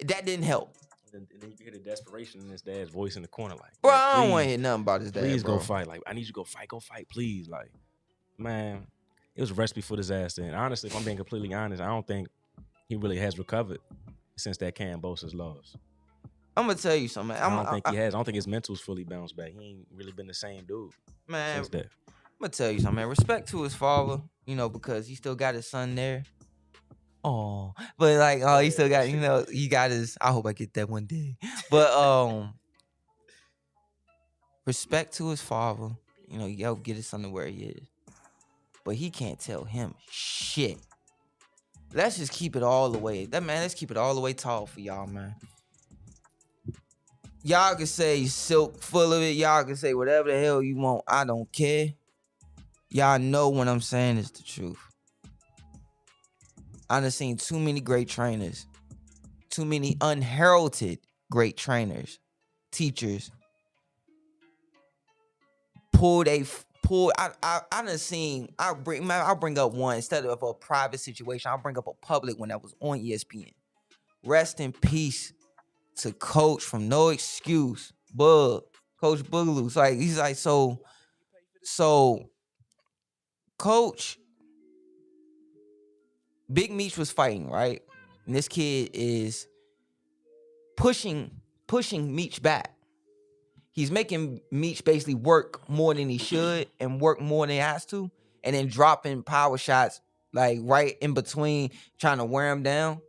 [SPEAKER 2] That didn't help.
[SPEAKER 3] And then you can hear the desperation in his dad's voice in the corner, like,
[SPEAKER 2] bro, I don't want to hear nothing about his dad.
[SPEAKER 3] Please
[SPEAKER 2] bro.
[SPEAKER 3] go fight. Like, I need you to go fight, please. Like, man, it was a recipe for disaster. And honestly, if I'm being completely honest, I don't think he really has recovered since that Kambosos loss.
[SPEAKER 2] I'm gonna tell you something.
[SPEAKER 3] I don't think he has. I don't think his mental's fully bounced back. He ain't really been the same dude,
[SPEAKER 2] man.
[SPEAKER 3] Since that.
[SPEAKER 2] I'm gonna tell you something, man. Respect to his father, because he still got his son there. Oh, but like, he still got, he got his. I hope I get that one day. But respect to his father. He helped get his son to where he is. But he can't tell him shit. Let's just keep it all the way. Let's keep it all the way tall for y'all, man. Y'all can say silk full of it. Y'all can say whatever the hell you want. I don't care. Y'all know what I'm saying is the truth. I done seen too many great trainers. Too many unheralded great trainers, teachers. I done seen, I'll bring up one instead of a private situation. I'll bring up a public one that was on ESPN. Rest in peace to Coach from No Excuse, Coach Boogaloo. So like he's like, so Coach Big Meech was fighting, right? And this kid is pushing Meech back. He's making Meech basically work more than he should and work more than he has to, and then dropping power shots like right in between, trying to wear him down.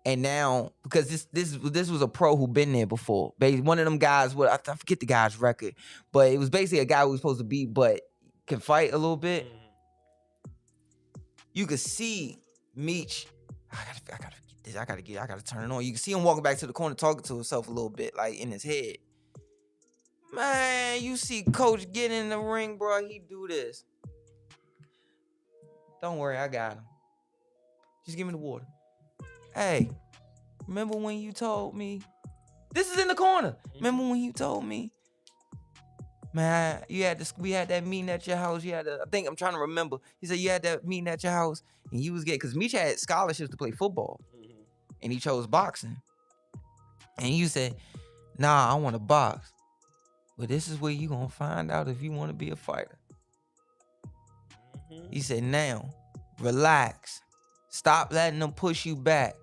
[SPEAKER 2] And now, because this was a pro who been there before. One of them guys, I forget the guy's record, but it was basically a guy who was supposed to beat, but can fight a little bit. You could see Meech. I gotta turn it on. You can see him walking back to the corner, talking to himself a little bit, like in his head. Man, you see Coach get in the ring, bro. He do this. Don't worry, I got him. Just give me the water. Hey, remember when you told me? This is in the corner. Remember when you told me? Man, we had that meeting at your house. I think I'm trying to remember. He said you had that meeting at your house, and you was getting, because Meech had scholarships to play football, and he chose boxing. And you said, nah, I want to box. But this is where you gonna find out if you want to be a fighter. He said, now, relax. Stop letting them push you back.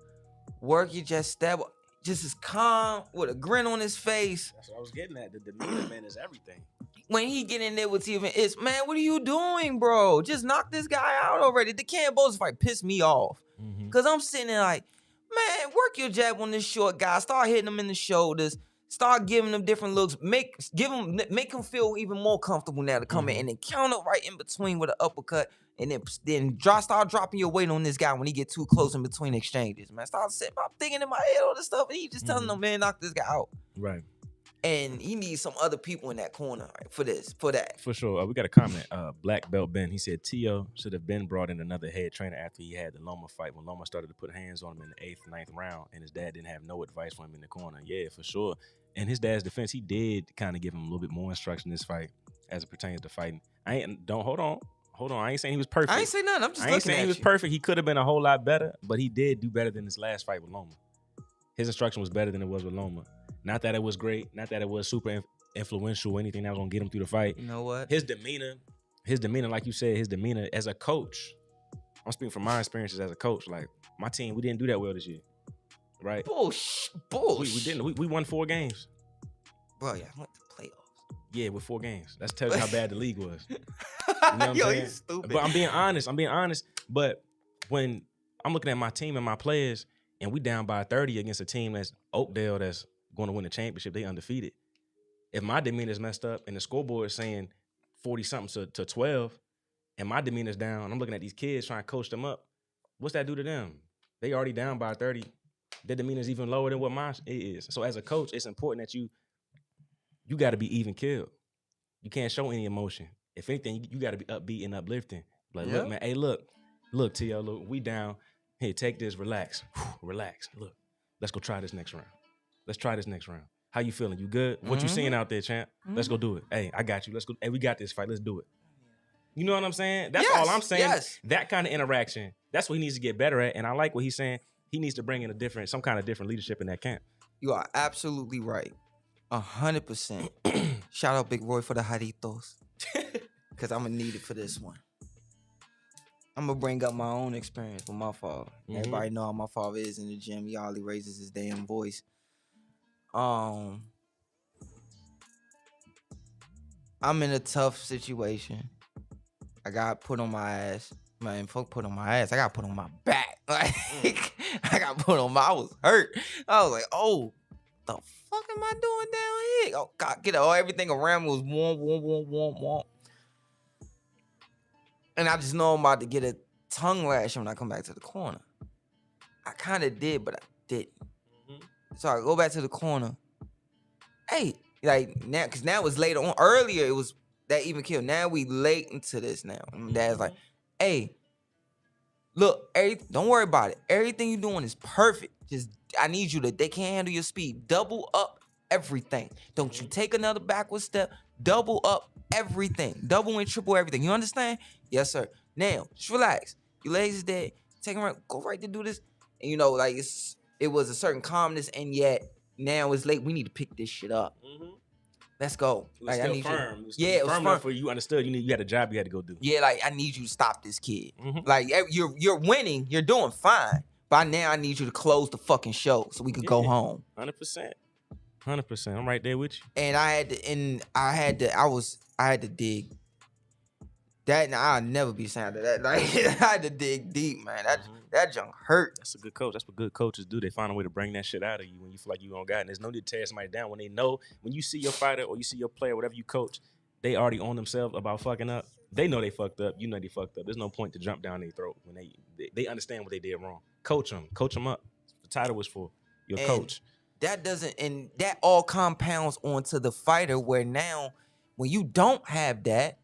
[SPEAKER 2] Work your just step, just as calm with a grin on his face.
[SPEAKER 3] That's what I was getting at. The demeanor, man, is everything.
[SPEAKER 2] When he get in there with Steven, it's, man, what are you doing, bro? Just knock this guy out already. The Cambo's fight pissed me off. Because I'm sitting there like, man, work your jab on this short guy. Start hitting him in the shoulders. Start giving him different looks. Make him feel even more comfortable now to come in, and then counter right in between with an uppercut, and then start dropping your weight on this guy when he get too close in between exchanges. Man, I'm thinking in my head all this stuff, and he just telling him, man, knock this guy out.
[SPEAKER 3] Right.
[SPEAKER 2] And he needs some other people in that corner, right, for that.
[SPEAKER 3] For sure. We got a comment. Black Belt Ben. He said T.O. should have been brought in another head trainer after he had the Loma fight, when Loma started to put hands on him in the 8th, 9th round, and his dad didn't have no advice for him in the corner. Yeah, for sure. In his dad's defense, he did kind of give him a little bit more instruction in this fight as it pertains to fighting. Hold on. I ain't saying he was perfect.
[SPEAKER 2] I ain't saying nothing. I'm just
[SPEAKER 3] I ain't saying he was perfect. He could have been a whole lot better, but he did do better than his last fight with Loma. His instruction was better than it was with Loma. Not that it was great, not that it was super influential or anything that was gonna get him through the fight.
[SPEAKER 2] You know what?
[SPEAKER 3] His demeanor, like you said, his demeanor as a coach. I'm speaking from my experiences as a coach. Like, my team, we didn't do that well this year, right?
[SPEAKER 2] Bullshit.
[SPEAKER 3] We didn't. We won 4 games.
[SPEAKER 2] Bro, yeah, I went to playoffs.
[SPEAKER 3] Yeah, with 4 games. That's tells you how bad the league was. You know what I'm saying?
[SPEAKER 2] He's stupid.
[SPEAKER 3] But I'm being honest. But when I'm looking at my team and my players, and we down by 30 against a team that's Oakdale, that's going to win the championship, they undefeated. If my demeanor is messed up and the scoreboard is saying 40-something to 12, and my demeanor's down, I'm looking at these kids trying to coach them up, what's that do to them? They already down by 30. Their demeanor's even lower than what mine is. So as a coach, it's important that you got to be even killed. You can't show any emotion. If anything, you got to be upbeat and uplifting. Like, look, man, hey, look, T.O., look, we down. Here, take this, relax. Relax. Look, let's go try this next round. Let's try this next round. How you feeling? You good? What you seeing out there, champ? Let's go do it. Hey, I got you. Let's go. Hey, we got this fight. Let's do it. You know what I'm saying? That's all I'm saying.
[SPEAKER 2] Yes.
[SPEAKER 3] That kind of interaction, that's what he needs to get better at. And I like what he's saying. He needs to bring in some kind of different leadership in that camp.
[SPEAKER 2] You are absolutely right. 100%. Shout out Big Roy for the jaritos. Because I'm going to need it for this one. I'm going to bring up my own experience with my father. Everybody know how my father is in the gym. He hardly raises his damn voice. I'm in a tough situation. I got put on my ass. Man, fuck put on my ass. I got put on my back. Like, I got put on I was hurt. I was like, oh, the fuck am I doing down here? Oh, God, get it. Oh, everything around me was warm. And I just know I'm about to get a tongue lash when I come back to the corner. I kind of did, but I didn't. So I go back to the corner. Hey, like now, because now it's later on. Earlier, it was that even kill. Now we late into this now. And Dad's like, hey, look, don't worry about it. Everything you're doing is perfect. Just, I need you they can't handle your speed. Double up everything. Don't you take another backward step. Double up everything. Double and triple everything. You understand? Yes, sir. Now, just relax. Your legs is dead. Take them right. Go right to do this. And like it was a certain calmness, and yet, now it's late. We need to pick this shit up.
[SPEAKER 3] Mm-hmm.
[SPEAKER 2] Let's go.
[SPEAKER 3] It was still firm. It was still
[SPEAKER 2] it was
[SPEAKER 3] firm
[SPEAKER 2] firm.
[SPEAKER 3] enough for you understood you had a job you had to go do.
[SPEAKER 2] Yeah, like I need you to stop this kid.
[SPEAKER 3] Mhm.
[SPEAKER 2] Like you're winning, you're doing fine. But now I need you to close the fucking show so we could go home.
[SPEAKER 3] 100%. 100%. I'm right there with you.
[SPEAKER 2] And I had to dig. That and I'll never be saying that. Like I had to dig deep, man. That junk hurt.
[SPEAKER 3] That's a good coach. That's what good coaches do. They find a way to bring that shit out of you when you feel like you don't got it. And there's no need to tear somebody down when they know, when you see your fighter or you see your player, whatever you coach, they already own themselves about fucking up. They know they fucked up. You know they fucked up. There's no point to jump down their throat when they understand what they did wrong. Coach them up. The title was for your coach.
[SPEAKER 2] That all compounds onto the fighter where now when you don't have that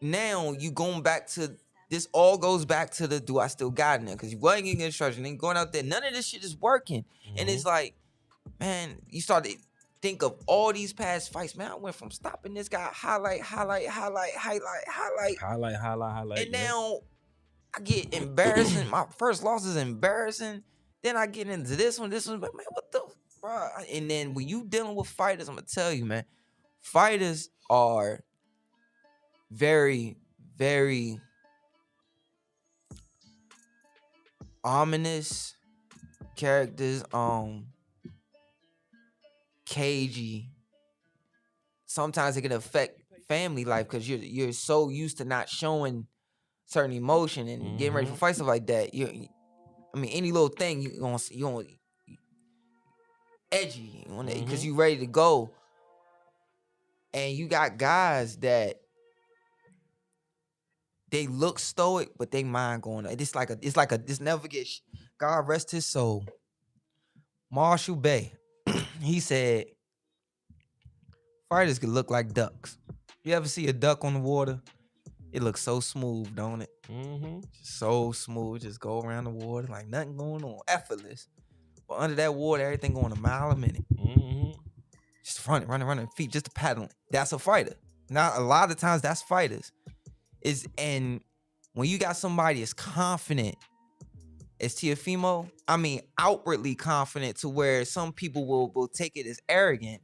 [SPEAKER 2] now you going back to this all goes back to the do I still got in there? Because you wasn't getting instruction and going out there. None of this shit is working. Mm-hmm. And it's like, man, you start to think of all these past fights. Man, I went from stopping this guy, highlight. And now I get embarrassing. My first loss is embarrassing. Then I get into this one, but man, what the bro? And then when you dealing with fighters, I'm gonna tell you, man, fighters are very, very ominous characters, cagey. Sometimes it can affect family life because you're so used to not showing certain emotion and getting ready for fights, stuff like that. Any little thing you gonna edgy because you ready to go, and you got guys that they look stoic, but they mind going. It's like this never gets. God rest his soul. Marshall Bay, he said, fighters could look like ducks. You ever see a duck on the water? It looks so smooth, don't it? Just so smooth. Just go around the water like nothing going on, effortless. But under that water, everything going a mile a minute. Just running, feet just paddling. That's a fighter. Now, a lot of times, that's fighters. And when you got somebody as confident as Teofimo, outwardly confident to where some people will take it as arrogance.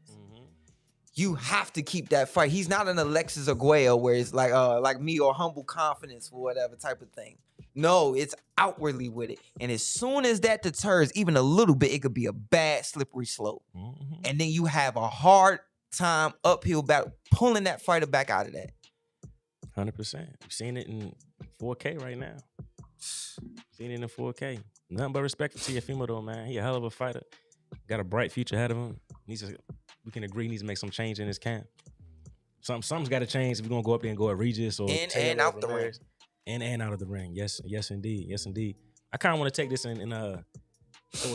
[SPEAKER 2] You have to keep that fight. He's not an Alexis Arguello where it's like me or humble confidence or whatever type of thing. No, it's outwardly with it. And as soon as that deters even a little bit, it could be a bad slippery slope. And then you have a hard time uphill battle pulling that fighter back out of that.
[SPEAKER 3] 100%. We've seen it in 4K right now. Seen it in 4K. Nothing but respect for Teofimo though, man. He a hell of a fighter. Got a bright future ahead of him. We can agree he needs to make some change in his camp. Something's got to change if we're gonna go up there and go at Regis or
[SPEAKER 2] and out the ring.
[SPEAKER 3] And out of the ring. Yes, indeed. I kind of want to take this and go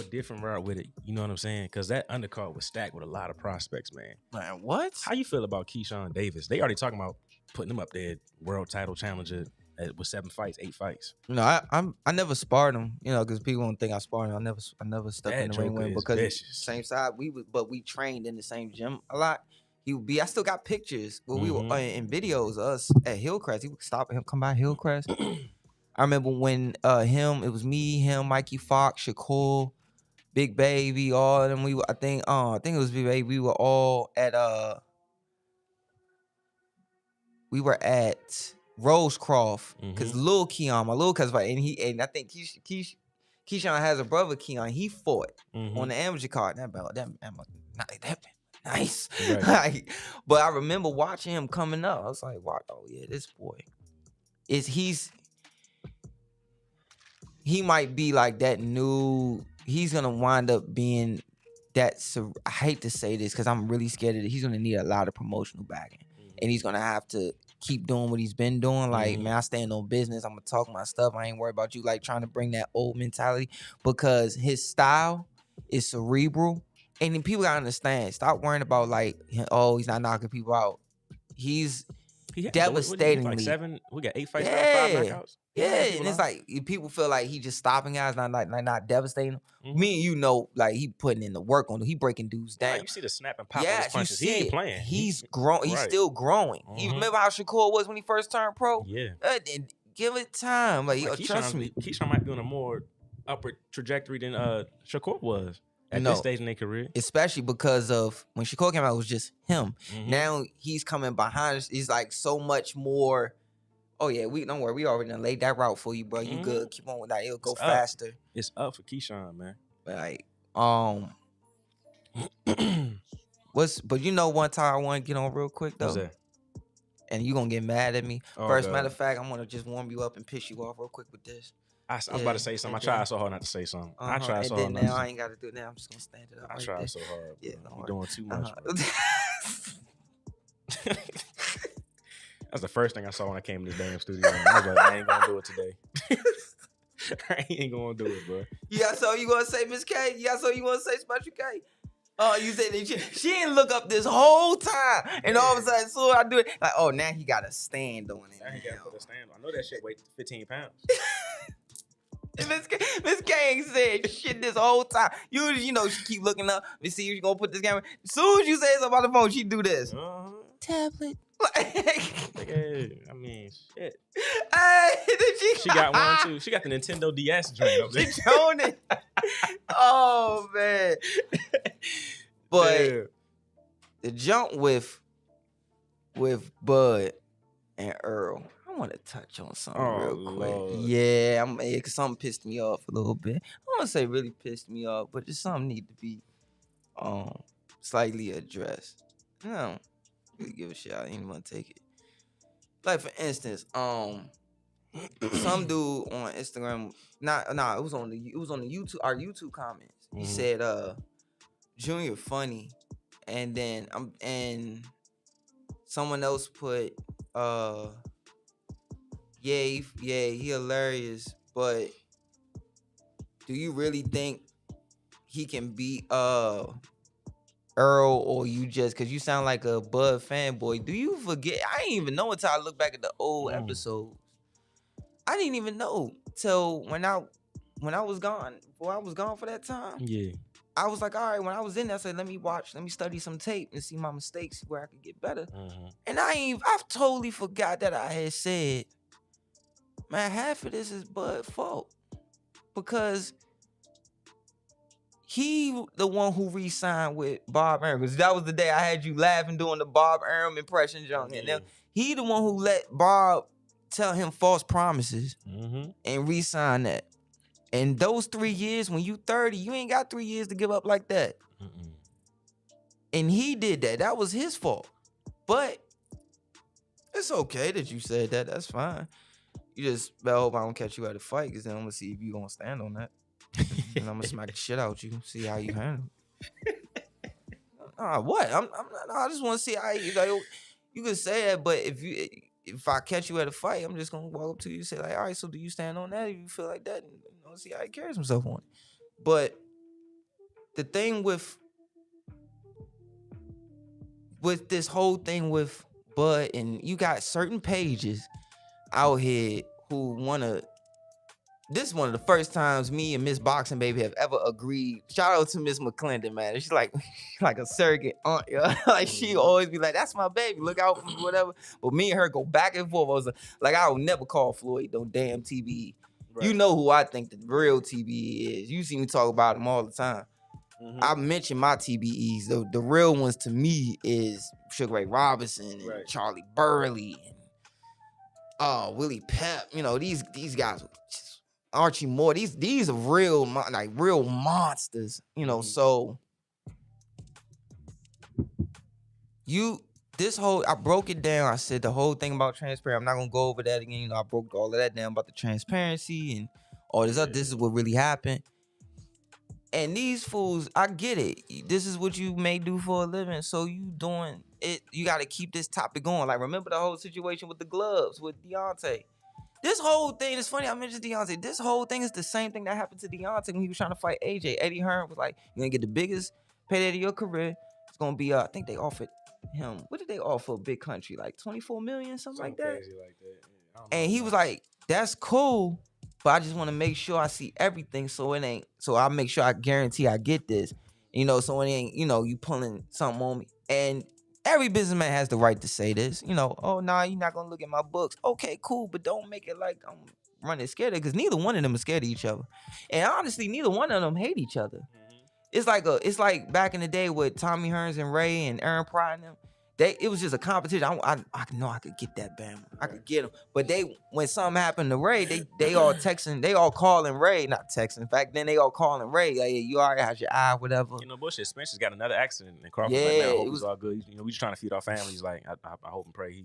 [SPEAKER 3] a different route with it. You know what I'm saying? Because that undercard was stacked with a lot of prospects, man.
[SPEAKER 2] Man, what?
[SPEAKER 3] How you feel about Keyshawn Davis? They already talking about putting him up there, world title challenger with 8 fights.
[SPEAKER 2] I never sparred him, because people don't think I sparred him. I never stuck in the ring with him because
[SPEAKER 3] vicious.
[SPEAKER 2] Same side. We trained in the same gym a lot. I still got pictures where we were in videos of us at Hillcrest. He would stop at him, come by Hillcrest. I remember when it was me, him, Mikey Fox, Shakur, Big Baby, all of them. I think it was Big Baby. We were all at Rosecroft because Lil Keon, my little cousin, and I think Keyshawn has a brother Keon. He fought on the amateur card. That nice. Right. But I remember watching him coming up. I was like, wow, oh yeah, this boy he might be like that new. He's gonna wind up being that. I hate to say this because I'm really scared of it. He's gonna need a lot of promotional backing, and he's gonna have to keep doing what he's been doing. Like, man, I stand on business. I'm gonna talk my stuff. I ain't worried about you like trying to bring that old mentality because his style is cerebral. And then people gotta understand. Stop worrying about he's not knocking people out. He's devastatingly.
[SPEAKER 3] We got 8 fights, 5 knockouts.
[SPEAKER 2] Yeah, and it's like people feel like he just stopping guys, not devastating them. Me and he putting in the work on them. He breaking dudes down.
[SPEAKER 3] You see the snap and pop of his punches. He ain't playing.
[SPEAKER 2] He's grown. He's still growing. You remember how Shakur was when he first turned pro?
[SPEAKER 3] Yeah.
[SPEAKER 2] And give it time. Trust me.
[SPEAKER 3] Keyshawn might be on a more upward trajectory than Shakur was at
[SPEAKER 2] No.
[SPEAKER 3] this stage in their career.
[SPEAKER 2] Especially because of when Shakur came out, it was just him.
[SPEAKER 3] Mhm.
[SPEAKER 2] Now he's coming behind us. He's like so much more. Oh yeah, we don't worry. We already done laid that route for you, bro. You good? Keep on with that. It'll go
[SPEAKER 3] It's up.
[SPEAKER 2] faster.
[SPEAKER 3] It's up for Keyshawn, man.
[SPEAKER 2] Like but you know one time I want to get on real quick though.
[SPEAKER 3] What's that?
[SPEAKER 2] And you gonna get mad at me.
[SPEAKER 3] Oh,
[SPEAKER 2] First,
[SPEAKER 3] God.
[SPEAKER 2] matter of fact, I'm gonna just warm you up and piss you off real quick with this.
[SPEAKER 3] I was about to say something. I tried so hard not to say something. I tried so hard.
[SPEAKER 2] And then now I ain't gotta do it. Now I'm just gonna stand it up.
[SPEAKER 3] I
[SPEAKER 2] right
[SPEAKER 3] tried
[SPEAKER 2] there.
[SPEAKER 3] so hard.
[SPEAKER 2] Yeah,
[SPEAKER 3] You're doing too much, bro.
[SPEAKER 2] Uh-huh.
[SPEAKER 3] That's the first thing I saw when I came to this damn studio. I was like, I ain't gonna do it today. I ain't gonna do it, bro.
[SPEAKER 2] Yeah, so you gonna say Miss K? Yeah, so you gonna say Special K? Oh, you said that she didn't look up this whole time, and all of a sudden, so I do it like, oh, now he got a stand on it.
[SPEAKER 3] Now he got to put a stand on. I know that shit weighs 15 pounds.
[SPEAKER 2] Miss K ain't said shit this whole time. You know, she keep looking up to see if you gonna put this camera. As soon as you say something on the phone, she do this. Tablet.
[SPEAKER 3] Hey, I mean, shit.
[SPEAKER 2] Hey,
[SPEAKER 3] She got one too. She got the Nintendo DS joint up there.
[SPEAKER 2] She owned it. Oh man. But
[SPEAKER 3] Damn.
[SPEAKER 2] the jump with Bud and Earl, I want to touch on something real quick.
[SPEAKER 3] Lord.
[SPEAKER 2] Yeah, cause something pissed me off a little bit. I don't want to say really pissed me off, but just something need to be slightly addressed. I don't really give a shit. I ain't want to take it. Like for instance, some dude on Instagram, it was on the YouTube, our YouTube comments. He said, Junior funny, and then and someone else put, he hilarious, but do you really think he can beat Earl, or you just because you sound like a Bud fanboy? Do you forget? I didn't even know until I look back at the old episodes. I didn't even know till when I was gone. Before I was gone for that time.
[SPEAKER 3] Yeah.
[SPEAKER 2] I was like, all right. When I was in there, I said, let me study some tape and see my mistakes where I could get better. And I've totally forgot that I had said, man, half of this is Bud's fault because he the one who re-signed with Bob Arum, because that was the day I had you laughing doing the Bob Arum impression, John. And then he the one who let Bob tell him false promises and re-sign that. And those 3 years, when you 30, you ain't got 3 years to give up like that. And he did that. That was his fault. But it's okay that you said that. That's fine. You just, I hope I don't catch you at a fight, because then I'm going to see if you going to stand on that. And I'm going to smack the shit out you, see how you handle it. What? I just want to see how you, like, you can say that, but if I catch you at a fight, I'm just going to walk up to you and say, like, all right, so do you stand on that? If you feel like that, and, see how he carries himself on it. But the thing with this whole thing with Bud, and you got certain pages out here who want to, this is one of the first times me and Miss Boxing Baby have ever agreed. Shout out to Miss McClendon, man. She's like a surrogate aunt. Like she always be like, that's my baby. Look out for me, whatever. But me and her go back and forth. I was like, I would never call Floyd no damn TBE. Right. You know who I think the real TBE is. You see me talk about him all the time. I mention my TBEs. The real ones to me is Sugar Ray Robinson and Charlie Burley and Willie Pep. You know, these guys, Archie Moore. These are real monsters. You know, so I broke it down. I said the whole thing about transparency. I'm not gonna go over that again. You know, I broke all of that down about the transparency and all this other. This is what really happened. And these fools, I get it. This is what you may do for a living. So you doing it. You got to keep this topic going. Like, remember the whole situation with the gloves with Deontay. This whole thing is funny. I mentioned Deontay. This whole thing is the same thing that happened to Deontay when he was trying to fight AJ. Eddie Hearn was like, you're going to get the biggest payday of your career. It's going to be, I think they offered him, what did they offer Big Country? Like 24 million, something like that?
[SPEAKER 3] Crazy like that. Yeah,
[SPEAKER 2] and he was like, that's cool, but I just want to make sure I see everything, so I make sure I guarantee I get this. You know, so it ain't, you know, you pulling something on me. And every businessman has the right to say this. You know, oh, nah, you're not going to look at my books. Okay, cool, but don't make it like I'm running scared of, because neither one of them is scared of each other. And honestly, neither one of them hate each other. It's like back in the day with Tommy Hearns and Ray and Aaron Pryor and them. It was just a competition. I know I could get that Bama. I could get him. But when something happened to Ray, they all texting, they all calling Ray, not texting. Back then they all calling Ray, like, hey, you all right, how's your eye, whatever.
[SPEAKER 3] You know, bullshit. Spencer's got another accident, and Crawford
[SPEAKER 2] Yeah,
[SPEAKER 3] like, man, I hope
[SPEAKER 2] it was-
[SPEAKER 3] he's all good. You know, we just trying to feed our families. Like, I hope and pray he's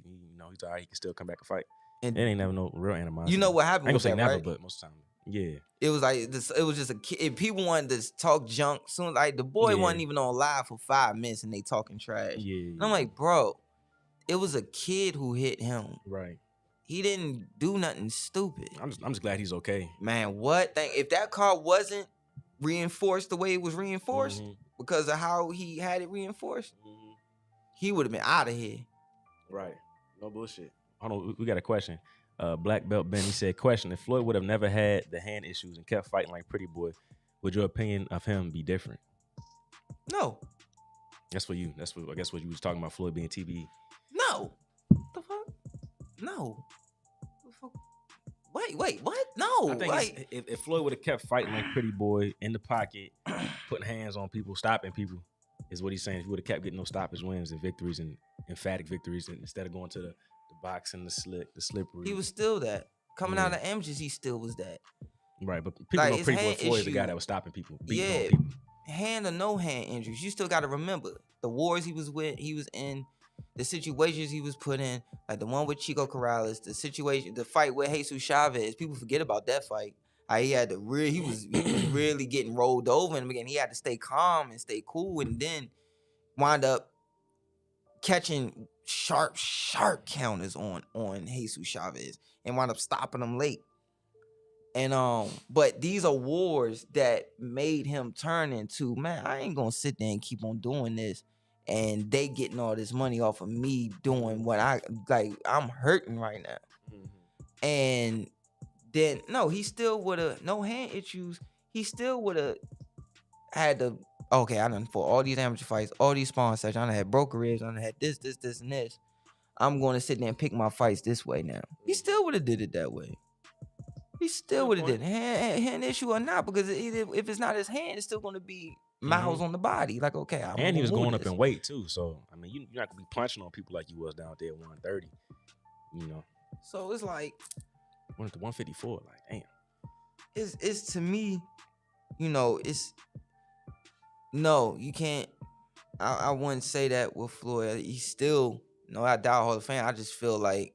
[SPEAKER 3] all right. He can still come back and fight.
[SPEAKER 2] And
[SPEAKER 3] it ain't never no real animosity.
[SPEAKER 2] you know what happened?
[SPEAKER 3] I ain't gonna
[SPEAKER 2] with
[SPEAKER 3] say
[SPEAKER 2] that,
[SPEAKER 3] never,
[SPEAKER 2] right?
[SPEAKER 3] but most of the time, yeah.
[SPEAKER 2] It was like this. It was just a kid. If people wanted to talk junk, soon like the boy
[SPEAKER 3] Yeah.
[SPEAKER 2] wasn't even on live for 5 minutes and they talking trash.
[SPEAKER 3] Yeah.
[SPEAKER 2] And I'm like, bro, it was a kid who hit him.
[SPEAKER 3] right.
[SPEAKER 2] He didn't do nothing stupid.
[SPEAKER 3] I'm just glad he's okay.
[SPEAKER 2] Man, what? If that car wasn't reinforced the way it was reinforced
[SPEAKER 3] Mhm.
[SPEAKER 2] because of how he had it reinforced,
[SPEAKER 3] Mhm.
[SPEAKER 2] he would have been out of here.
[SPEAKER 3] Right. No bullshit. Hold on, we got a question. Black Belt Ben, he said, question, if Floyd would have never had the hand issues and kept fighting like Pretty Boy, would your opinion of him be different?
[SPEAKER 2] No.
[SPEAKER 3] That's for you. I guess what you was talking about, Floyd being TBE.
[SPEAKER 2] No. What the fuck? No. The fuck? Wait, what? No.
[SPEAKER 3] I think
[SPEAKER 2] Like,
[SPEAKER 3] if Floyd would have kept fighting like Pretty Boy in the pocket, putting hands on people, stopping people, is what he's saying. If he would have kept getting those stoppage wins and victories and emphatic victories, and instead of going to the boxing, the slippery.
[SPEAKER 2] he was still that. Coming out
[SPEAKER 3] Yeah.
[SPEAKER 2] of amateurs, he still was that.
[SPEAKER 3] right, but people
[SPEAKER 2] Like,
[SPEAKER 3] know
[SPEAKER 2] his
[SPEAKER 3] Pretty Boy
[SPEAKER 2] hand
[SPEAKER 3] Floyd is the guy
[SPEAKER 2] issue-
[SPEAKER 3] that was stopping people, beating
[SPEAKER 2] Yeah.
[SPEAKER 3] on people.
[SPEAKER 2] Hand or no hand injuries, you still got to remember the wars he was in, the situations he was put in, like the one with Chico Corrales, the fight with Jesus Chavez. People forget about that fight. How he had to he was really getting rolled over, and again he had to stay calm and stay cool, and then wind up catching sharp counters on Jesus Chavez and wound up stopping him late. And but these are wars that made him turn into, man, I ain't gonna sit there and keep on doing this and they getting all this money off of me doing what I'm hurting right now. And then no, he still would have no hand issues. He still would have had to, okay, I done for all these amateur fights, all these sparring sessions, I done had broker ribs, I done had this, and this. I'm gonna sit there and pick my fights this way now. He still would have did it that way. He still would have did it. Hand issue or not, because if it's not his hand, it's still gonna be miles on the body. Like, okay,
[SPEAKER 3] And he was going up in weight too, so I mean, you're not gonna be punching on people like you was down there at 130. You know,
[SPEAKER 2] So it's like,
[SPEAKER 3] went to 154. Like, damn.
[SPEAKER 2] it's to me, it's no, you can't. I wouldn't say that with Floyd. He's still I doubt Hall of Fame. I just feel like,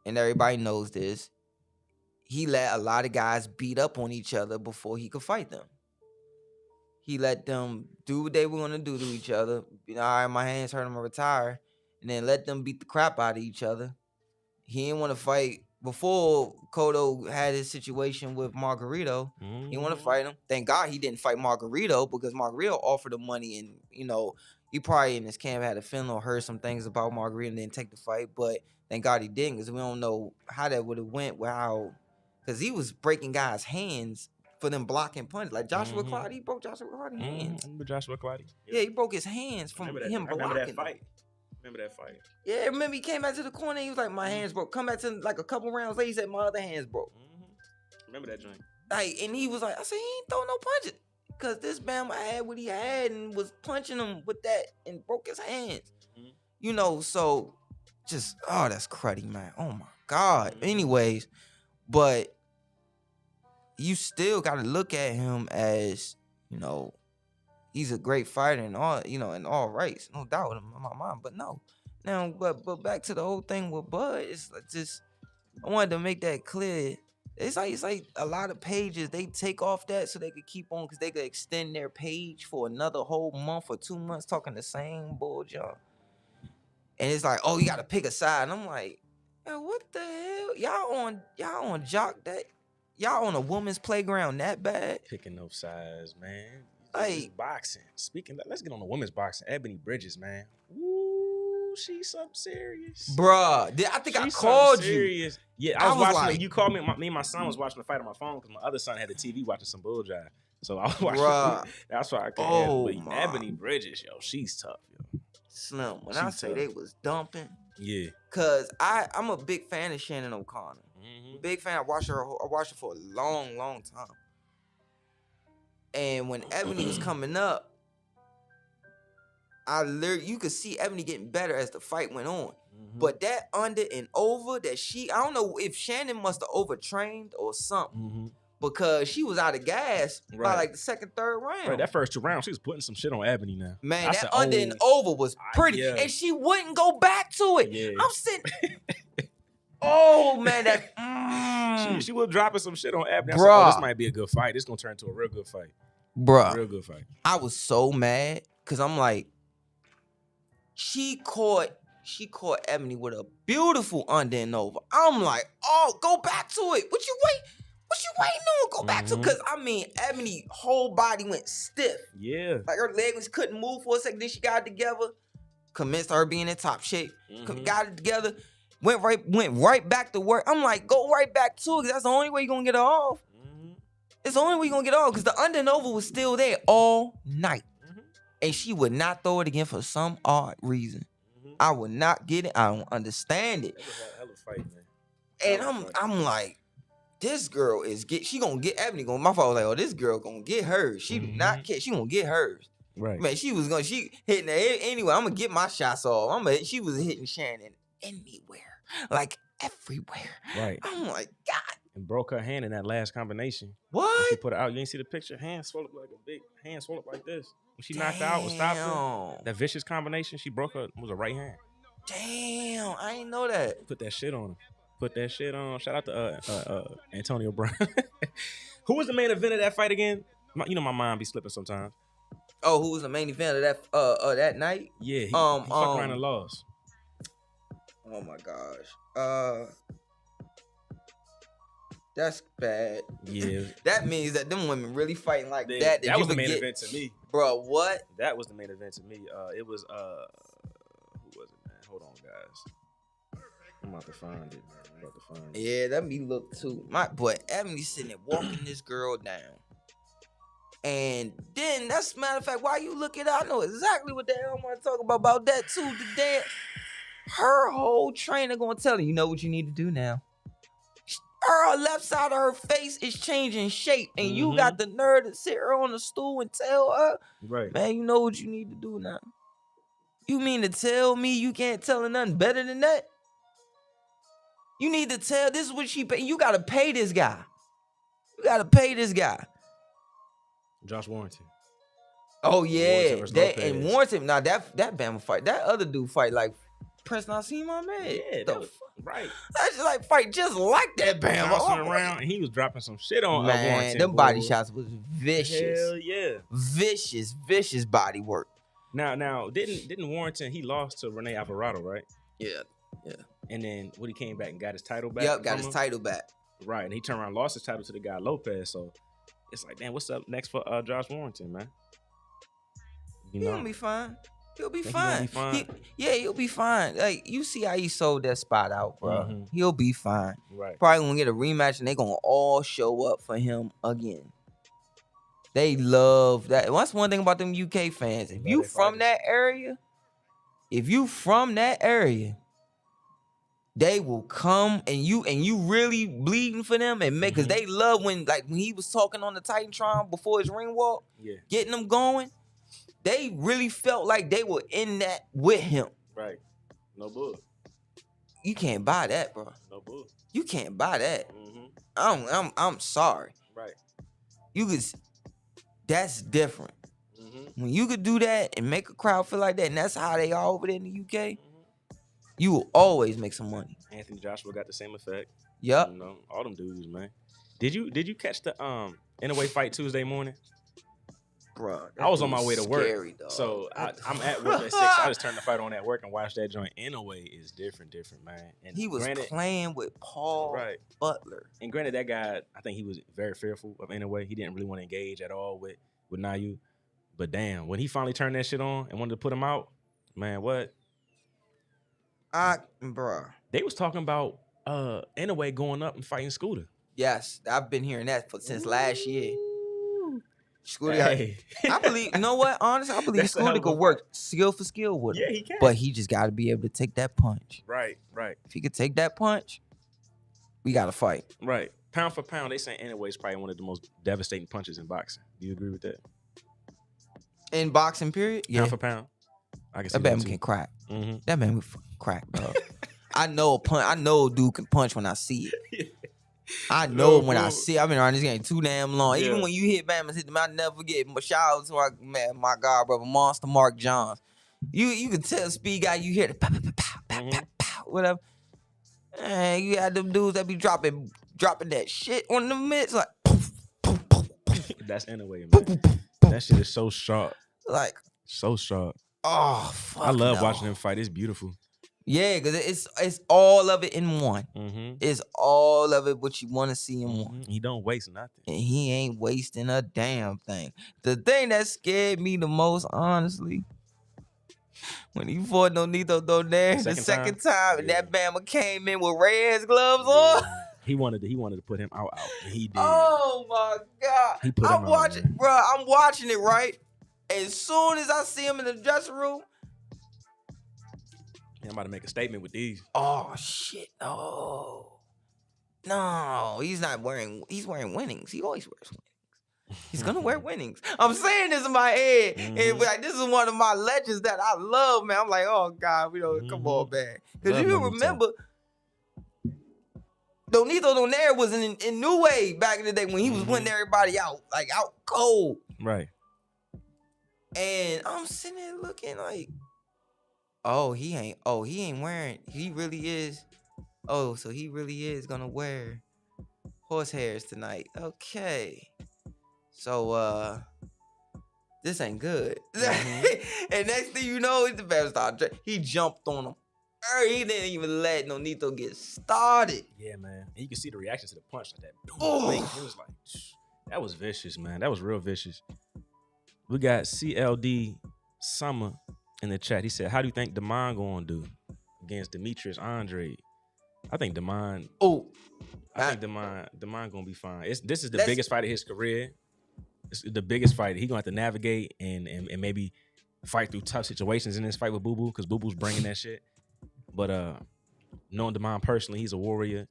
[SPEAKER 2] and everybody knows this, he let a lot of guys beat up on each other before he could fight them. He let them do what they were gonna do to each other. All right, my hands hurt, I'm gonna retire, and then let them beat the crap out of each other. He didn't want to fight before Cotto had his situation with Margarito. He want to fight him. Thank God he didn't fight Margarito, because Margarito offered him money, and he probably in his camp had a feeling or heard some things about Margarito and didn't take the fight. But thank God he didn't, because we don't know how that would have went. Because he was breaking guys' hands for them blocking punches. Like Joshua Clottey, he broke Joshua Clottey's hands.
[SPEAKER 3] Remember Joshua Clottey?
[SPEAKER 2] Yeah, he broke his hands from him blocking.
[SPEAKER 3] Remember that fight? Remember that fight?
[SPEAKER 2] Yeah, remember he came back to the corner. And he was like, "My hands broke." Come back to like a couple rounds later, he said, "My other hands broke."
[SPEAKER 3] Remember that joint?
[SPEAKER 2] Like, and he was like, "I said he ain't throw no punches, cause this Bama had what he had and was punching him with that and broke his hands." So just that's cruddy, man. Oh my God. Anyways, but you still got to look at him as he's a great fighter and all, in all rights, no doubt in my mind. But no, now, but back to the whole thing with Bud, it's like just I wanted to make that clear. It's like a lot of pages they take off that so they could keep on, because they could extend their page for another whole month or 2 months talking the same bullshit. And it's like, oh, you got to pick a side, and I'm like, what the hell? Y'all on jock that? Y'all on a woman's playground that bad?
[SPEAKER 3] Picking no sides, man.
[SPEAKER 2] Like,
[SPEAKER 3] boxing. Speaking of, let's get on the women's boxing. Ebony Bridges, man. Ooh, she's something serious.
[SPEAKER 2] Bruh, I think I
[SPEAKER 3] She's
[SPEAKER 2] called
[SPEAKER 3] something
[SPEAKER 2] you.
[SPEAKER 3] serious. Yeah, I was watching.
[SPEAKER 2] like,
[SPEAKER 3] You called me. Me and my son was watching the fight on my phone because my other son had the TV watching some bull jive. So I was watching.
[SPEAKER 2] Bruh.
[SPEAKER 3] That's why I couldn't.
[SPEAKER 2] Oh,
[SPEAKER 3] But
[SPEAKER 2] my.
[SPEAKER 3] Ebony Bridges, yo, she's tough, yo.
[SPEAKER 2] Slim. When
[SPEAKER 3] She
[SPEAKER 2] I say
[SPEAKER 3] tough.
[SPEAKER 2] they was dumping,
[SPEAKER 3] Yeah.
[SPEAKER 2] cause I'm a big fan of Shannon O'Connor. Big fan. I watched her for a long, long time. And when Ebony was coming up, you could see Ebony getting better as the fight went on. But that under and over that I don't know if Shannon must have overtrained or something. Because she was out of gas by like the second, third round.
[SPEAKER 3] Right, that first 2 rounds, she was putting some shit on Ebony now.
[SPEAKER 2] Man, that under and over was pretty. And she wouldn't go back to it.
[SPEAKER 3] Yeah.
[SPEAKER 2] I'm sitting. Oh, man, that.
[SPEAKER 3] She was dropping some shit on Ebony. I said,
[SPEAKER 2] Bruh.
[SPEAKER 3] this might be a good fight. This going to turn into a real good fight.
[SPEAKER 2] Bruh.
[SPEAKER 3] Real good fight.
[SPEAKER 2] I was so mad because I'm like, she caught Ebony with a beautiful under and over. I'm like, oh, go back to it. What you waiting on? Go back to it. Because, I mean, Ebony whole body went stiff.
[SPEAKER 3] Yeah.
[SPEAKER 2] Like her leg couldn't move for a second. Then she got it together. Convinced her being in top shape. Got it together. Went right back to work. I'm like, go right back to it. Because that's the only way you're going to get her off. It's the only way you're going to get her off. Because the under and over was still there all night. And she would not throw it again for some odd reason. I would not get it. I don't understand it.
[SPEAKER 3] That was a hell of a fight, man.
[SPEAKER 2] And I'm like, this girl she gonna get Ebony. My father was like, oh, this girl gonna get hers. She do not care. She gonna get hers.
[SPEAKER 3] Right.
[SPEAKER 2] Man, she hitting her anyway. I'm gonna get my shots off. She was hitting Shannon anywhere, like everywhere.
[SPEAKER 3] Right.
[SPEAKER 2] I'm like, God.
[SPEAKER 3] And broke her hand in that last combination.
[SPEAKER 2] What?
[SPEAKER 3] When she put it out. You ain't see the picture? Hand swelled up like a big hand swelled up like this. When she knocked out or stopped her, that vicious combination, she broke her, was a right hand.
[SPEAKER 2] Damn, I didn't know that.
[SPEAKER 3] Put that shit on her. Put that shit on. Shout out to Antonio Brown. Who was the main event of that fight again? You know my mind be slipping sometimes.
[SPEAKER 2] Oh, who was the main event of that night?
[SPEAKER 3] Yeah, he fucked around and lost.
[SPEAKER 2] Oh my gosh. That's bad.
[SPEAKER 3] Yeah.
[SPEAKER 2] That means that them women really fighting like that.
[SPEAKER 3] That was the main event to me.
[SPEAKER 2] Bro, what?
[SPEAKER 3] That was the main event to me. It was who was it, man? Hold on, guys. I'm about to find it.
[SPEAKER 2] Yeah, that me look too. My boy Ebony sitting there walking this girl down. And then that's matter of fact, why you look it up, I know exactly what the hell I want to talk about that too. The damn her whole trainer gonna tell her, you know what you need to do now. Her left side of her face is changing shape, and you got the nerve to sit her on the stool and tell her,
[SPEAKER 3] right,
[SPEAKER 2] man, you know what you need to do now. You mean to tell me you can't tell her nothing better than that? You need to tell, this is what she pay. You got to pay this guy. You got to pay this guy.
[SPEAKER 3] Josh Warrington.
[SPEAKER 2] Oh, yeah.
[SPEAKER 3] And
[SPEAKER 2] Warrington, now that Bama fight, that other dude fight like Prince Nassim, my man.
[SPEAKER 3] Yeah, that was right.
[SPEAKER 2] That's just like fight just like that Bama.
[SPEAKER 3] Bouncing around, and he was dropping some shit on
[SPEAKER 2] man, them body shots was vicious.
[SPEAKER 3] Hell yeah.
[SPEAKER 2] Vicious body work.
[SPEAKER 3] Now, didn't Warrington, he lost to Rene Alvarado, right?
[SPEAKER 2] Yeah.
[SPEAKER 3] And then when he came back and got his title back.
[SPEAKER 2] Yep, got his title back.
[SPEAKER 3] Right, and he turned around and lost his title to the guy Lopez. So it's like, damn, what's up next for Josh Warrington, man?
[SPEAKER 2] He'll be fine. He'll be fine. He'll be fine. Like, you see how he sold that spot out, bro. He'll be fine.
[SPEAKER 3] Right.
[SPEAKER 2] Probably gonna get a rematch and they gonna all show up for him again. They love that. That's one thing about them UK fans. If you from that area, they will come and you really bleeding for them and make, cause they love when he was talking on the Titantron before his ring walk, getting them going. They really felt like they were in that with him.
[SPEAKER 3] Right. No bull.
[SPEAKER 2] You can't buy that, bro.
[SPEAKER 3] No bull.
[SPEAKER 2] You can't buy that. I'm sorry.
[SPEAKER 3] Right.
[SPEAKER 2] You could. That's different. When you could do that and make a crowd feel like that, and that's how they are over there in the UK, you will always make some money.
[SPEAKER 3] Anthony Joshua got the same effect.
[SPEAKER 2] Yep.
[SPEAKER 3] You know, all them dudes, man. Did you catch the in a way fight Tuesday morning?
[SPEAKER 2] Bro,
[SPEAKER 3] I was on my way to work,
[SPEAKER 2] scary, dog.
[SPEAKER 3] So I'm at work at 6. I just turned the fight on at work and watched that joint. In a way, is different, man. And
[SPEAKER 2] he was playing with Paul Butler.
[SPEAKER 3] And granted, that guy, I think he was very fearful of In a way. He didn't really want to engage at all with Nayu. But damn, when he finally turned that shit on and wanted to put him out, man, what?
[SPEAKER 2] Bro.
[SPEAKER 3] They was talking about In a way going up and fighting Scooter.
[SPEAKER 2] Yes, I've been hearing that since last year. Scooter,
[SPEAKER 3] hey.
[SPEAKER 2] I believe, you know what? Honestly, I believe Scooter could work skill for skill with him.
[SPEAKER 3] Yeah, he can.
[SPEAKER 2] But he just got to be able to take that punch.
[SPEAKER 3] Right.
[SPEAKER 2] If he could take that punch, we got to fight.
[SPEAKER 3] Right. Pound for pound, they say Inoue is probably one of the most devastating punches in boxing. Do you agree with that?
[SPEAKER 2] In boxing, period? Yeah.
[SPEAKER 3] Pound for pound. I can see
[SPEAKER 2] That
[SPEAKER 3] that
[SPEAKER 2] man
[SPEAKER 3] too.
[SPEAKER 2] can crack.
[SPEAKER 3] Mm-hmm.
[SPEAKER 2] That man can fucking crack, bro. I know a dude can punch when I see it. I know when I see it. I've been around this game too damn long.
[SPEAKER 3] Yeah.
[SPEAKER 2] Even when you hit Batman, hit them, I never forget. But shout out to my god, brother, Monster Mark Johns. You can tell speed guy, you hear the pow, pow, pow, pow, pow, pow, whatever. And you had them dudes that be dropping that shit on the mitts like poof, poof, poof, poof,
[SPEAKER 3] That's Inoue,
[SPEAKER 2] poof,
[SPEAKER 3] man.
[SPEAKER 2] poof, poof,
[SPEAKER 3] That shit is so sharp.
[SPEAKER 2] like,
[SPEAKER 3] So sharp.
[SPEAKER 2] oh fuck.
[SPEAKER 3] I love
[SPEAKER 2] no.
[SPEAKER 3] watching them fight. It's beautiful.
[SPEAKER 2] Yeah, because it's all of it in one.
[SPEAKER 3] Mm-hmm.
[SPEAKER 2] It's all of it what you want to see in one.
[SPEAKER 3] He don't waste nothing.
[SPEAKER 2] And he ain't wasting a damn thing. The thing that scared me the most, honestly, when he fought Nonito Donaire the second time, and that Bama came in with Reyes gloves on.
[SPEAKER 3] He wanted to put him out, and he did.
[SPEAKER 2] Oh my god!
[SPEAKER 3] He put him
[SPEAKER 2] I'm
[SPEAKER 3] out,
[SPEAKER 2] watching,
[SPEAKER 3] man.
[SPEAKER 2] bro. I'm watching it right. As soon as I see him in the dressing room,
[SPEAKER 3] I'm about to make a statement with these.
[SPEAKER 2] oh shit! No, he's not wearing. He's wearing winnings. He always wears winnings. He's gonna wear winnings. I'm saying this in my head, and like this is one of my legends that I love, man. I'm like, oh god, we don't come on, man, because
[SPEAKER 3] Love
[SPEAKER 2] you
[SPEAKER 3] Nonito.
[SPEAKER 2] remember. Nonito Donaire was in New Way back in the day when he was winning everybody out, like out cold.
[SPEAKER 3] Right.
[SPEAKER 2] And I'm sitting there looking like, he ain't wearing, he really is. Oh, so he really is gonna wear horsehairs tonight. Okay. So this ain't good. And next thing you know, the man started. He jumped on him. He didn't even let Nonito get started.
[SPEAKER 3] Yeah, man. And you can see the reaction to the punch like that.
[SPEAKER 2] Oh.
[SPEAKER 3] It was like, that was vicious, man. That was real vicious. We got CLD Summer in the chat. He said, how do you think Damon going to do against Demetrius Andre? I think Damon. I think Damon going to be fine. This is the biggest fight of his career. It's the biggest fight. He going to have to navigate and maybe fight through tough situations in this fight with Boo Boo, because Boo Boo's bringing that shit. But knowing Damon personally, he's a warrior.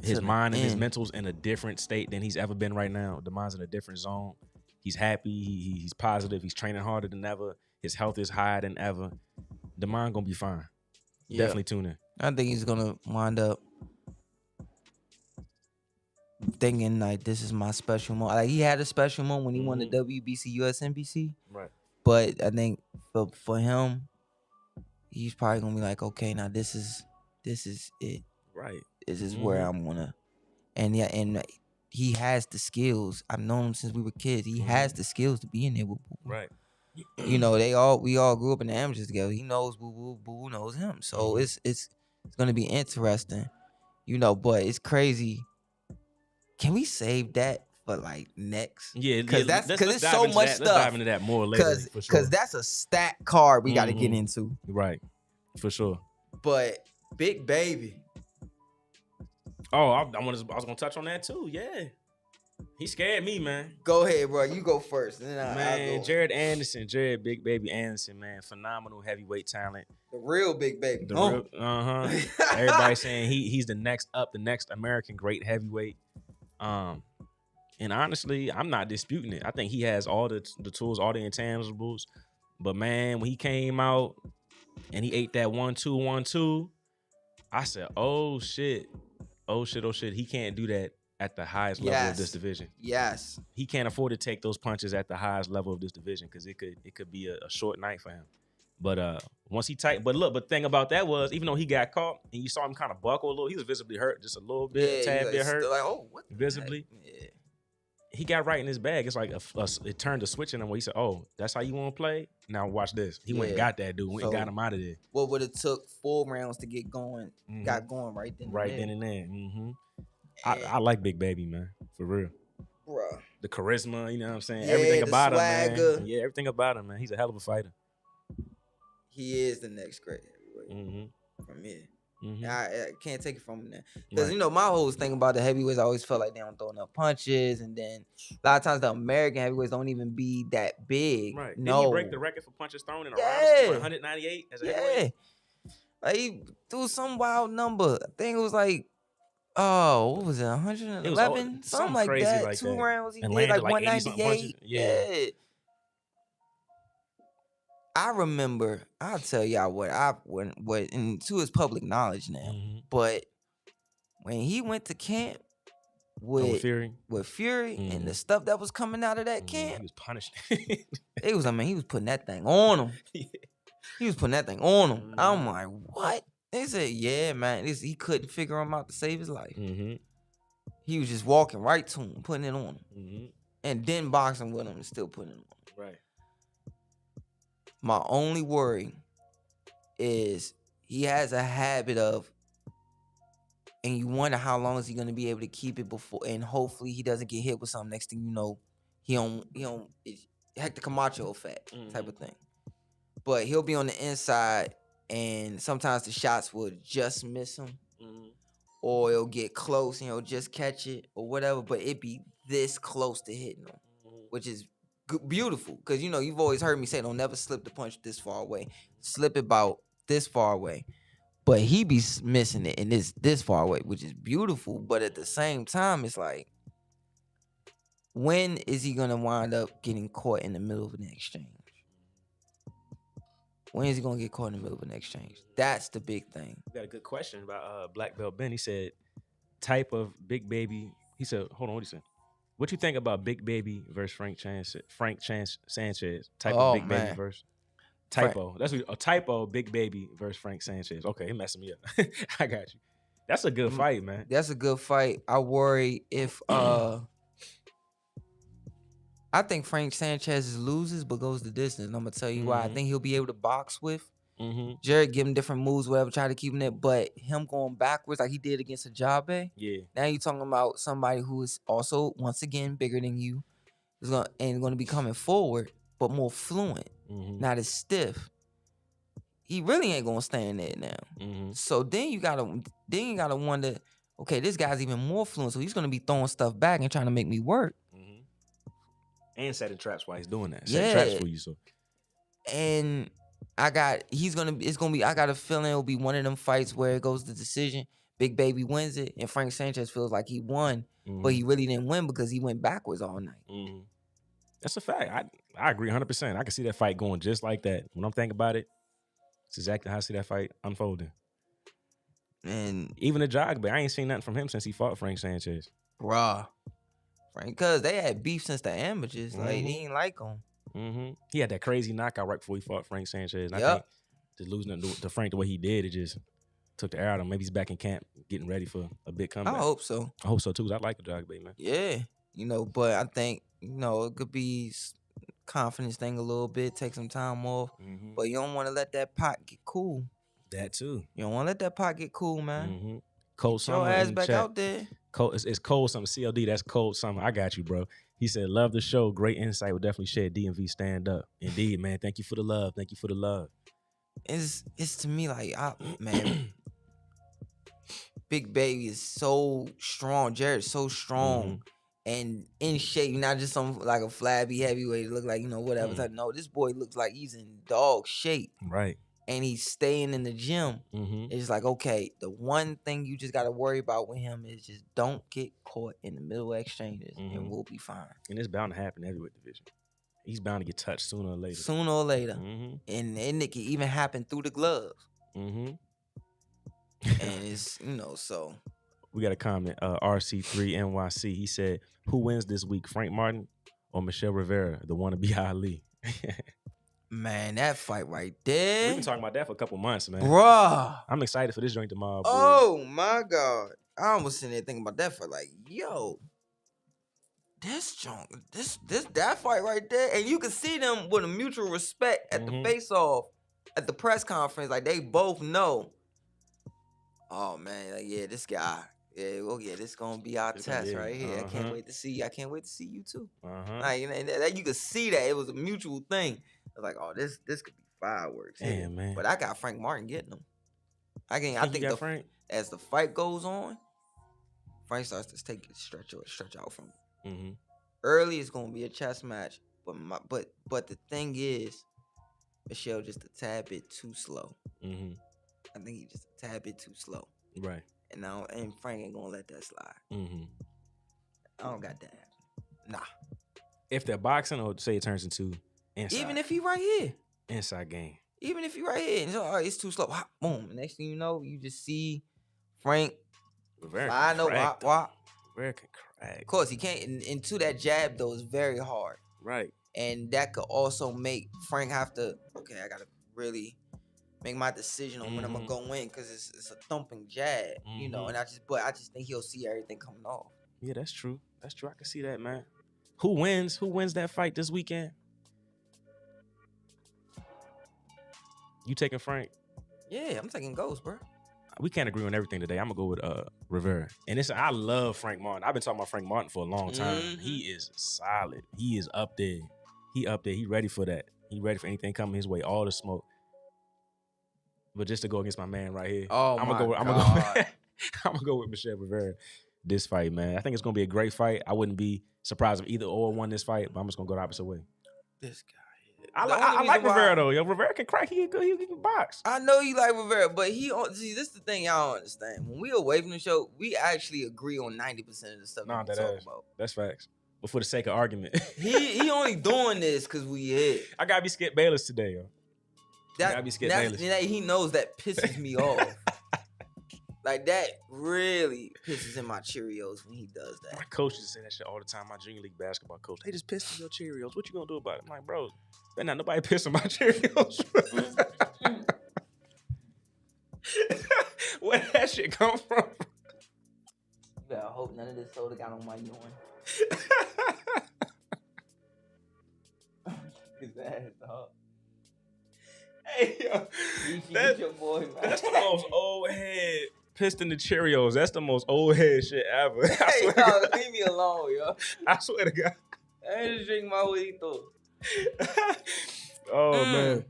[SPEAKER 3] His mind and his mental's in a different state than he's ever been right now. Damon's in a different zone. He's happy. He's positive. He's training harder than ever. His health is higher than ever. Damon gonna be fine. Yeah. Definitely tune in.
[SPEAKER 2] I think he's gonna wind up thinking like, this is my special moment. Like he had a special moment when he won the WBC USNBC.
[SPEAKER 3] Right.
[SPEAKER 2] But I think for him, he's probably gonna be like, okay, now this is it.
[SPEAKER 3] Right.
[SPEAKER 2] This is where I'm gonna, and he has the skills. I've known him since we were kids. He has the skills to be in there with Boo Boo.
[SPEAKER 3] Right.
[SPEAKER 2] You know, we all grew up in the amateurs together. He knows Boo Boo, Boo Boo knows him. So it's gonna be interesting. You know, but it's crazy. Can we save that for like next?
[SPEAKER 3] Yeah,
[SPEAKER 2] because it's so much
[SPEAKER 3] Let's
[SPEAKER 2] stuff.
[SPEAKER 3] dive into that more later.
[SPEAKER 2] Because that's a stat card we got to get into.
[SPEAKER 3] Right, for sure.
[SPEAKER 2] But Big Baby.
[SPEAKER 3] Oh, I was gonna touch on that too. Yeah, he scared me, man.
[SPEAKER 2] Go ahead, bro. You go first. Then I'll go.
[SPEAKER 3] Jared Big Baby Anderson, man, phenomenal heavyweight talent.
[SPEAKER 2] The real Big Baby.
[SPEAKER 3] Everybody saying he's the next American great heavyweight. And honestly, I'm not disputing it. I think he has all the tools, all the intangibles. But man, when he came out and he ate that 1-2-1-2, I said, oh shit. He can't do that at the highest level of this division.
[SPEAKER 2] Yes.
[SPEAKER 3] He can't afford to take those punches at the highest level of this division because it could be a short night for him. But once he but the thing about that was, even though he got caught and you saw him kind of buckle a little, he was visibly hurt, just a little bit, tad bit hurt.
[SPEAKER 2] Like, oh, what
[SPEAKER 3] visibly. Yeah. He got right in his bag. It's like it turned a switch in him where he said, oh, that's how you want to play? Now watch this. He went and got that dude. Went and got him out of there.
[SPEAKER 2] What would it took 4 rounds to get going? Got going right then.
[SPEAKER 3] Right then and there. Mm-hmm. I like Big Baby, man. For real.
[SPEAKER 2] Bruh.
[SPEAKER 3] The charisma, you know what I'm saying?
[SPEAKER 2] Yeah,
[SPEAKER 3] everything about
[SPEAKER 2] swagger.
[SPEAKER 3] him, man. Yeah, everything about him, man. He's a hell of a fighter.
[SPEAKER 2] He is the next great heavyweight from here. I can't take it from him now. Because, you know, my whole thing about the heavyweights, I always felt like they don't throw enough punches. And then a lot of times the American heavyweights don't even be that big.
[SPEAKER 3] Right.
[SPEAKER 2] No.
[SPEAKER 3] Did he break the record for punches thrown in a round? 198 as a heavyweight?
[SPEAKER 2] Like, he threw some wild number. I think it was like what was it,
[SPEAKER 3] It
[SPEAKER 2] 111?
[SPEAKER 3] was
[SPEAKER 2] Something
[SPEAKER 3] something
[SPEAKER 2] like
[SPEAKER 3] crazy
[SPEAKER 2] that.
[SPEAKER 3] like
[SPEAKER 2] 2
[SPEAKER 3] that.
[SPEAKER 2] rounds. He
[SPEAKER 3] And
[SPEAKER 2] did
[SPEAKER 3] landed
[SPEAKER 2] like
[SPEAKER 3] like 80 something punches.
[SPEAKER 2] 198.
[SPEAKER 3] Yeah.
[SPEAKER 2] I remember. I'll tell y'all what and to his public knowledge now.
[SPEAKER 3] Mhm.
[SPEAKER 2] But when he went to camp with
[SPEAKER 3] Fury.
[SPEAKER 2] Fury and the
[SPEAKER 3] Mhm.
[SPEAKER 2] stuff that was coming out of that
[SPEAKER 3] He
[SPEAKER 2] camp,
[SPEAKER 3] was punished.
[SPEAKER 2] he was putting that thing on him.
[SPEAKER 3] Yeah.
[SPEAKER 2] He was putting that thing on him. I'm
[SPEAKER 3] Mhm.
[SPEAKER 2] like, what? They said, yeah, man. He couldn't figure him out to save his life.
[SPEAKER 3] Mhm.
[SPEAKER 2] He was just walking right to him, putting it on him,
[SPEAKER 3] Mhm.
[SPEAKER 2] and then boxing with him and still putting it on him.
[SPEAKER 3] Right.
[SPEAKER 2] My only worry is he has a habit of, and you wonder how long is he going to be able to keep it before, and hopefully he doesn't get hit with something. Next thing you know, he don't it's Hector Camacho effect type of thing. But he'll be on the inside, and sometimes the shots will just miss him, or it'll get close and he'll just catch it or whatever. But it be this close to hitting him, which is beautiful, because you've always heard me say, don't never slip the punch this far away. Slip it about this far away. But he be missing it and this far away, which is beautiful. But at the same time, it's like, when is he gonna wind up getting caught in the middle of an exchange? When is he gonna get caught in the middle of an exchange? That's the big thing.
[SPEAKER 3] We got a good question about Black Belt Ben. He said, type of Big Baby. He said, hold on, what he said? What you think about Big Baby versus Frank Sanchez? Type of Big Baby versus typo. That's a typo. Big Baby versus Frank Sanchez. Okay, he messing me up. I got you. That's a good fight, man.
[SPEAKER 2] That's a good fight. I worry if I think Frank Sanchez loses but goes the distance. And I'm gonna tell you why. I think he'll be able to box with Jared, give him different moves, whatever, try to keep him there. But him going backwards like he did against Ajabe.
[SPEAKER 3] Yeah.
[SPEAKER 2] Now you're talking about somebody who is also, once again, bigger than you, and going to be coming forward, but more fluent, not as stiff. He really ain't gonna stand there now. So then you gotta wonder, okay, this guy's even more fluent, so he's gonna be throwing stuff back and trying to make me work.
[SPEAKER 3] And setting traps while he's doing that.
[SPEAKER 2] Yeah.
[SPEAKER 3] Setting traps for you. So.
[SPEAKER 2] And I got a feeling it'll be one of them fights where it goes to decision. Big Baby wins it, and Frank Sanchez feels like he won, but he really didn't win because he went backwards all night.
[SPEAKER 3] That's a fact. I agree 100%. I can see that fight going just like that. When I'm thinking about it, it's exactly how I see that fight unfolding.
[SPEAKER 2] And
[SPEAKER 3] even the jog, but I ain't seen nothing from him since he fought Frank Sanchez.
[SPEAKER 2] Raw. Frank, because they had beef since the amateurs. Like, he ain't like him.
[SPEAKER 3] He had that crazy knockout right before he fought Frank Sanchez. And I think just losing to Frank the way he did, it just took the air out of him. Maybe he's back in camp getting ready for a big comeback.
[SPEAKER 2] I hope so.
[SPEAKER 3] I hope so too, because I like the jog, man.
[SPEAKER 2] Yeah. But I think, it could be confidence thing a little bit, take some time off. But you don't want to let that pot get cool.
[SPEAKER 3] That too.
[SPEAKER 2] You don't want to let that pot get cool, man.
[SPEAKER 3] Cold Summer.
[SPEAKER 2] Your ass back out there.
[SPEAKER 3] It's Cold Summer. CLD, that's Cold Summer. I got you, bro. He said, love the show. Great insight. Would definitely share DMV stand up. Indeed, man. Thank you for the love. Thank you for the love.
[SPEAKER 2] It's to me like, man, Big Baby is so strong. Jared's so strong and in shape. Not just some like a flabby heavyweight. Look like, whatever. It's like, no, this boy looks like he's in dog shape.
[SPEAKER 3] Right.
[SPEAKER 2] And he's staying in the gym. It's like, okay, the one thing you just got to worry about with him is just don't get caught in the middle of exchanges, and we'll be fine.
[SPEAKER 3] And it's bound to happen in the heavyweight division. He's bound to get touched sooner or later.
[SPEAKER 2] And it can even happen through the gloves. And it's, so.
[SPEAKER 3] We got a comment. RC3 NYC. He said, who wins this week, Frank Martin or Michelle Rivera, the wannabe Ali?
[SPEAKER 2] Man, that fight right there.
[SPEAKER 3] We've been talking about that for a couple months, man.
[SPEAKER 2] Bruh.
[SPEAKER 3] I'm excited for this joint tomorrow, bro.
[SPEAKER 2] Oh, my God. I almost sitting there thinking about that fight. Like, yo, this joint, that fight right there. And you can see them with a mutual respect at the face-off, at the press conference. Like, they both know. Oh, man. Like, yeah, this guy. Yeah, this gonna be our test right here. I can't wait to see you. I can't wait to see you too. Like, you could see that it was a mutual thing. I was like, oh, this could be fireworks.
[SPEAKER 3] Damn, man.
[SPEAKER 2] But I got Frank Martin getting him. I think as the fight goes on, Frank starts to stretch out from him. Early it's gonna be a chess match, but the thing is, Michelle just a tad bit too slow. I think he's just a tad bit too slow.
[SPEAKER 3] Right.
[SPEAKER 2] And Frank ain't gonna let that slide.
[SPEAKER 3] Mm-hmm.
[SPEAKER 2] I don't got that. Nah.
[SPEAKER 3] If they're boxing, or say it turns into inside.
[SPEAKER 2] Even if he right here.
[SPEAKER 3] Inside game.
[SPEAKER 2] Even if he right here. And so, all right, it's too slow. Hop, boom. Next thing you know, you just see Frank sliding over. Wop, wop.
[SPEAKER 3] Rivera can crack.
[SPEAKER 2] Of course, he can't. And to that jab, though, is very hard.
[SPEAKER 3] Right.
[SPEAKER 2] And that could also make Frank have to, okay, I got to really make my decision on when I'm going to go in, because it's a thumping jab, you know. And I just think he'll see everything coming off.
[SPEAKER 3] Yeah, that's true. That's true. I can see that, man. Who wins? Who wins that fight this weekend? You taking Frank?
[SPEAKER 2] Yeah, I'm taking Ghost, bro.
[SPEAKER 3] We can't agree on everything today. I'm gonna go with Rivera. And I love Frank Martin. I've been talking about Frank Martin for a long time. He is solid. He is up there. He up there. He ready for that. He ready for anything coming his way. All the smoke. But just to go against my man right here, I'm gonna go with Michelle Rivera this fight, man. I think it's gonna be a great fight. I wouldn't be surprised if either or won this fight, but I'm just gonna go the opposite way.
[SPEAKER 2] This guy.
[SPEAKER 3] I like Rivera though. Yo, Rivera can crack. He can box.
[SPEAKER 2] I know you like Rivera, but see, this is the thing y'all don't understand. When we away from the show, we actually agree on 90% of the stuff we talk about.
[SPEAKER 3] That's facts. But for the sake of argument,
[SPEAKER 2] he only doing this because we hit.
[SPEAKER 3] I gotta be Skip Bayless today, yo. Gotta be Skip Bayless.
[SPEAKER 2] He knows that pisses me off. Like, that really pisses in my Cheerios when he does that.
[SPEAKER 3] My coach used to say that shit all the time. My junior league basketball coach, they just pissed in your Cheerios. What you gonna do about it? I'm like, bro, better not nobody piss on my Cheerios. Where did that shit come from?
[SPEAKER 2] You better hope none of this soda got on my urine. His ass, dog.
[SPEAKER 3] Hey, yo,
[SPEAKER 2] your boy, man.
[SPEAKER 3] That's the most old head pissed in the Cheerios. That's the most old head shit ever.
[SPEAKER 2] Hey, yo, leave me alone, yo.
[SPEAKER 3] I swear to God.
[SPEAKER 2] I ain't just drink my juguito.
[SPEAKER 3] Oh, man.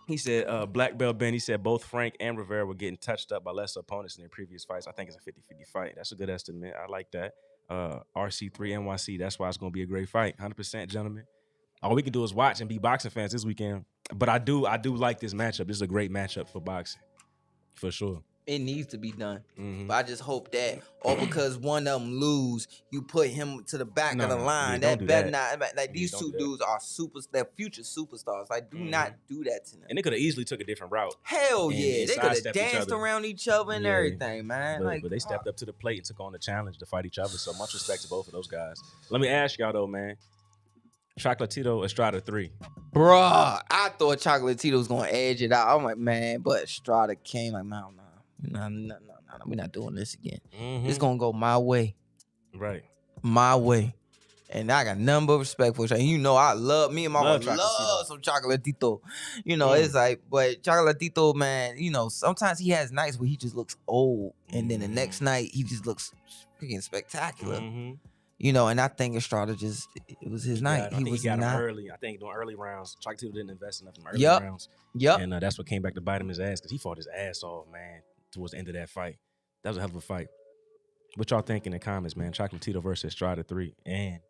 [SPEAKER 3] He said, Black Belt Ben, he said both Frank and Rivera were getting touched up by lesser opponents in their previous fights. I think it's a 50-50 fight. That's a good estimate. I like that. RC3 NYC, that's why it's going to be a great fight. 100%, gentlemen. All we can do is watch and be boxing fans this weekend. But I do like this matchup. This is a great matchup for boxing. For sure.
[SPEAKER 2] It needs to be done. But I just hope that, or because one of them lose, you put him to the back of the line. That better not. Like, these two dudes are they're future superstars. Like, do not do that to them.
[SPEAKER 3] And they could have easily took a different route.
[SPEAKER 2] Hell yeah. They could have danced around each other and everything, man.
[SPEAKER 3] But they stepped up to the plate and took on the challenge to fight each other. So much respect to both of those guys. Let me ask y'all though, man. Chocolatito Estrada 3.
[SPEAKER 2] Bruh, I thought Chocolatito was going to edge it out. I'm like, man, but Estrada came like, no, we're not doing this again. It's going to go my way.
[SPEAKER 3] Right.
[SPEAKER 2] My way. And I got nothing but respect for it. You know, me and my wife love some Chocolatito. You know, it's like, but Chocolatito, man, you know, sometimes he has nights where he just looks old. And then the next night, he just looks freaking spectacular. You know, and I think Estrada it was his night.
[SPEAKER 3] He got him early. I think during early rounds, Chocolatito didn't invest enough in early rounds. And that's what came back to bite him in his ass, because he fought his ass off, man, towards the end of that fight. That was a hell of a fight. What y'all think in the comments, man? Chocolatito versus Estrada 3. And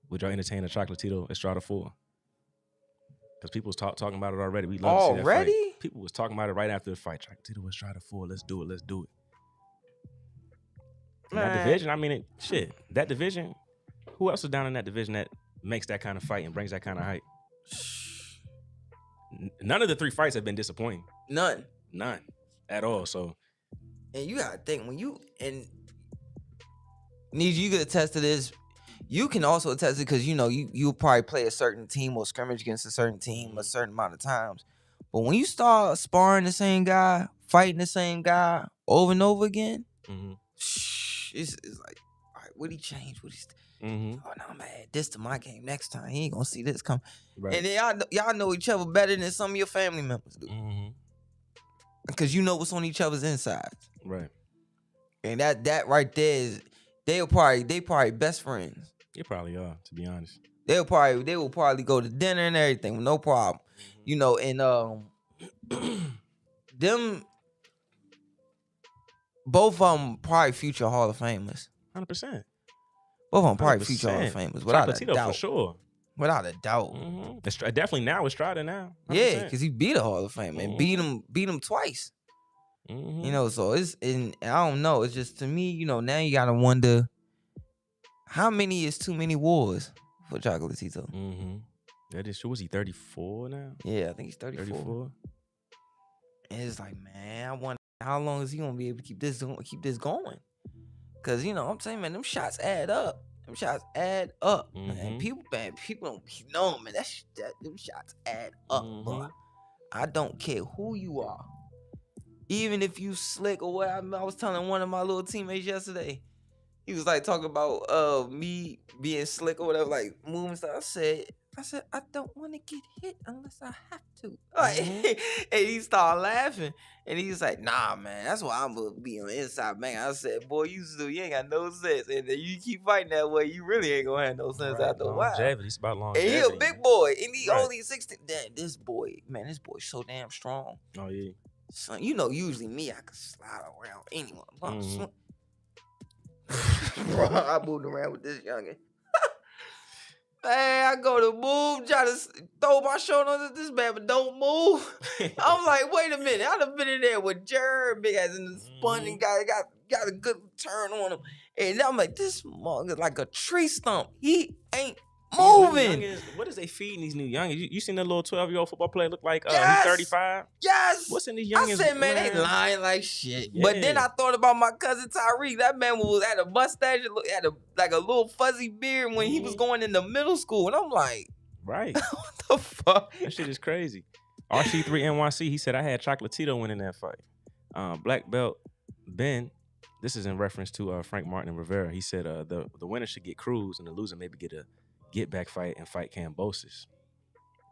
[SPEAKER 3] would y'all entertain a Chocolatito Estrada 4? Because people was talking about it already. We love to see that fight. People was talking about it right after the fight. Chocolatito Estrada 4. Let's do it. That division, I mean, that division, who else is down in that division that makes that kind of fight and brings that kind of hype? None of the 3 fights have been disappointing.
[SPEAKER 2] None
[SPEAKER 3] at all. So,
[SPEAKER 2] and you gotta think, when you need, you could attest to this. You can also attest to it because, you know, you'll probably play a certain team or scrimmage against a certain team a certain amount of times. But when you start sparring the same guy, fighting the same guy over and over again, it's like, all right, what'd he change? Oh no, I'm gonna add this to my game next time. He ain't gonna see this come. Right. And then y'all know each other better than some of your family members do. Because you know what's on each other's insides.
[SPEAKER 3] Right.
[SPEAKER 2] And that right there is, they probably best friends.
[SPEAKER 3] They probably are, to be honest.
[SPEAKER 2] They will probably go to dinner and everything with no problem. You know, and them both of them probably future Hall of Famers.
[SPEAKER 3] 100%.
[SPEAKER 2] Both of them probably future Hall of Famers, without a doubt.
[SPEAKER 3] For sure.
[SPEAKER 2] Without a doubt.
[SPEAKER 3] Definitely now, Estrada now. 100%.
[SPEAKER 2] Yeah, because he beat a Hall of Famer and beat him twice. You know, so I don't know. It's just, to me, you know, now you gotta wonder how many is too many wars for Chocolatito.
[SPEAKER 3] That is true. Was he 34 now?
[SPEAKER 2] Yeah, I think he's 34. And it's like, man, I wonder how long is he gonna be able to keep this going? Cause you know, I'm saying, man, them shots add up. Man. People don't know, man. Them shots add up, bro. I don't care who you are. Even if you slick or what. I was telling one of my little teammates yesterday. He was like talking about me being slick or whatever, like moving stuff. I said, I don't want to get hit unless I have to. Like, and he started laughing. And he's like, nah, man, that's why I'm gonna be on the inside, man. I said, boy, you ain't got no sense. And then you keep fighting that way, you really ain't gonna have no sense after a while.
[SPEAKER 3] Longevity, it's about longevity.
[SPEAKER 2] And he a big boy, and he only 16. Damn, this boy's so damn strong.
[SPEAKER 3] Oh yeah.
[SPEAKER 2] Son, you know, usually me, I could slide around anyone. Bro, I moved around with this youngin. Man, I go to move, try to throw my shoulder on this man, but don't move. I'm like, wait a minute. I'd have been in there with Jer, big ass in the spun and got a good turn on him. And I'm like, this mug is like a tree stump. He ain't moving.
[SPEAKER 3] What is they feeding these new youngins? You seen that little 12-year-old football player look like
[SPEAKER 2] Yes.
[SPEAKER 3] he's 35?
[SPEAKER 2] Yes.
[SPEAKER 3] What's in these youngins?
[SPEAKER 2] I said, man, they lying like shit.
[SPEAKER 3] Yeah.
[SPEAKER 2] But then I thought about my cousin Tyreek. That man had a mustache, had a little fuzzy beard when he was going into middle school. And I'm like,
[SPEAKER 3] right.
[SPEAKER 2] What the fuck?
[SPEAKER 3] That shit is crazy. RC3 NYC, he said, I had Chocolatito winning that fight. Black Belt Ben, this is in reference to Frank Martin and Rivera. He said the winner should get Cruz and the loser maybe get a get-back fight and fight Kambosos.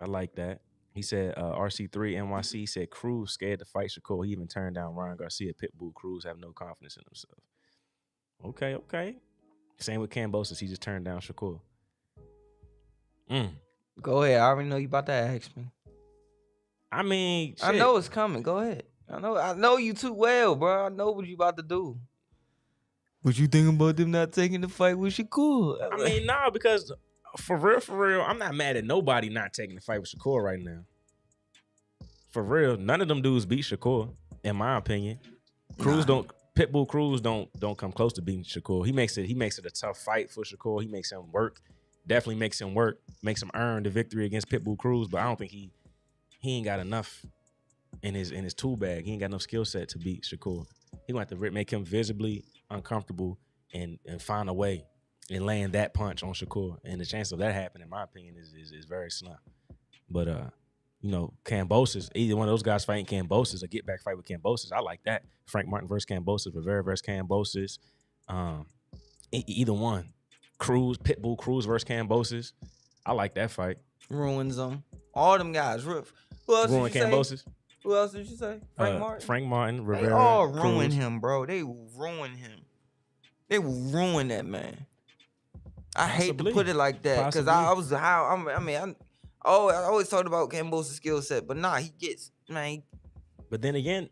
[SPEAKER 3] I like that. He said RC3 NYC said Cruz scared to fight Shakur. He even turned down Ryan Garcia. Pitbull Cruz have no confidence in himself. Okay. Same with Kambosos. He just turned down Shakur.
[SPEAKER 2] Go ahead. I already know you about to ask me.
[SPEAKER 3] I mean, shit.
[SPEAKER 2] I know it's coming. Go ahead. I know you too well, bro. I know what you about to do. What you think about them not taking the fight with Shakur?
[SPEAKER 3] I mean, nah, because for real, I'm not mad at nobody not taking the fight with Shakur right now. For real, none of them dudes beat Shakur, in my opinion. Pitbull Cruz don't come close to beating Shakur. He makes it a tough fight for Shakur. He makes him work. Definitely makes him work. Makes him earn the victory against Pitbull Cruz. But I don't think he ain't got enough in his tool bag. He ain't got no skill set to beat Shakur. He gonna have to make him visibly uncomfortable and find a way and land that punch on Shakur. And the chance of that happening, in my opinion, is very slim. But you know, Kambosos, either one of those guys fighting Kambosos, a get back fight with Kambosos, I like that. Frank Martin versus Kambosos, Rivera versus Kambosos, either one. Pitbull Cruz versus Kambosos, I like that fight.
[SPEAKER 2] Ruins them. All them guys. Who else
[SPEAKER 3] Ruin
[SPEAKER 2] did you
[SPEAKER 3] Kambosos.
[SPEAKER 2] say? Who else did you say? Frank Martin?
[SPEAKER 3] Frank Martin, Rivera.
[SPEAKER 2] They all ruin
[SPEAKER 3] Cruz.
[SPEAKER 2] him, bro. They ruin him. They will ruin that man. I hate to put it like that because I always talked about Kambosos' skill set, but nah, he gets, man.
[SPEAKER 3] But then again,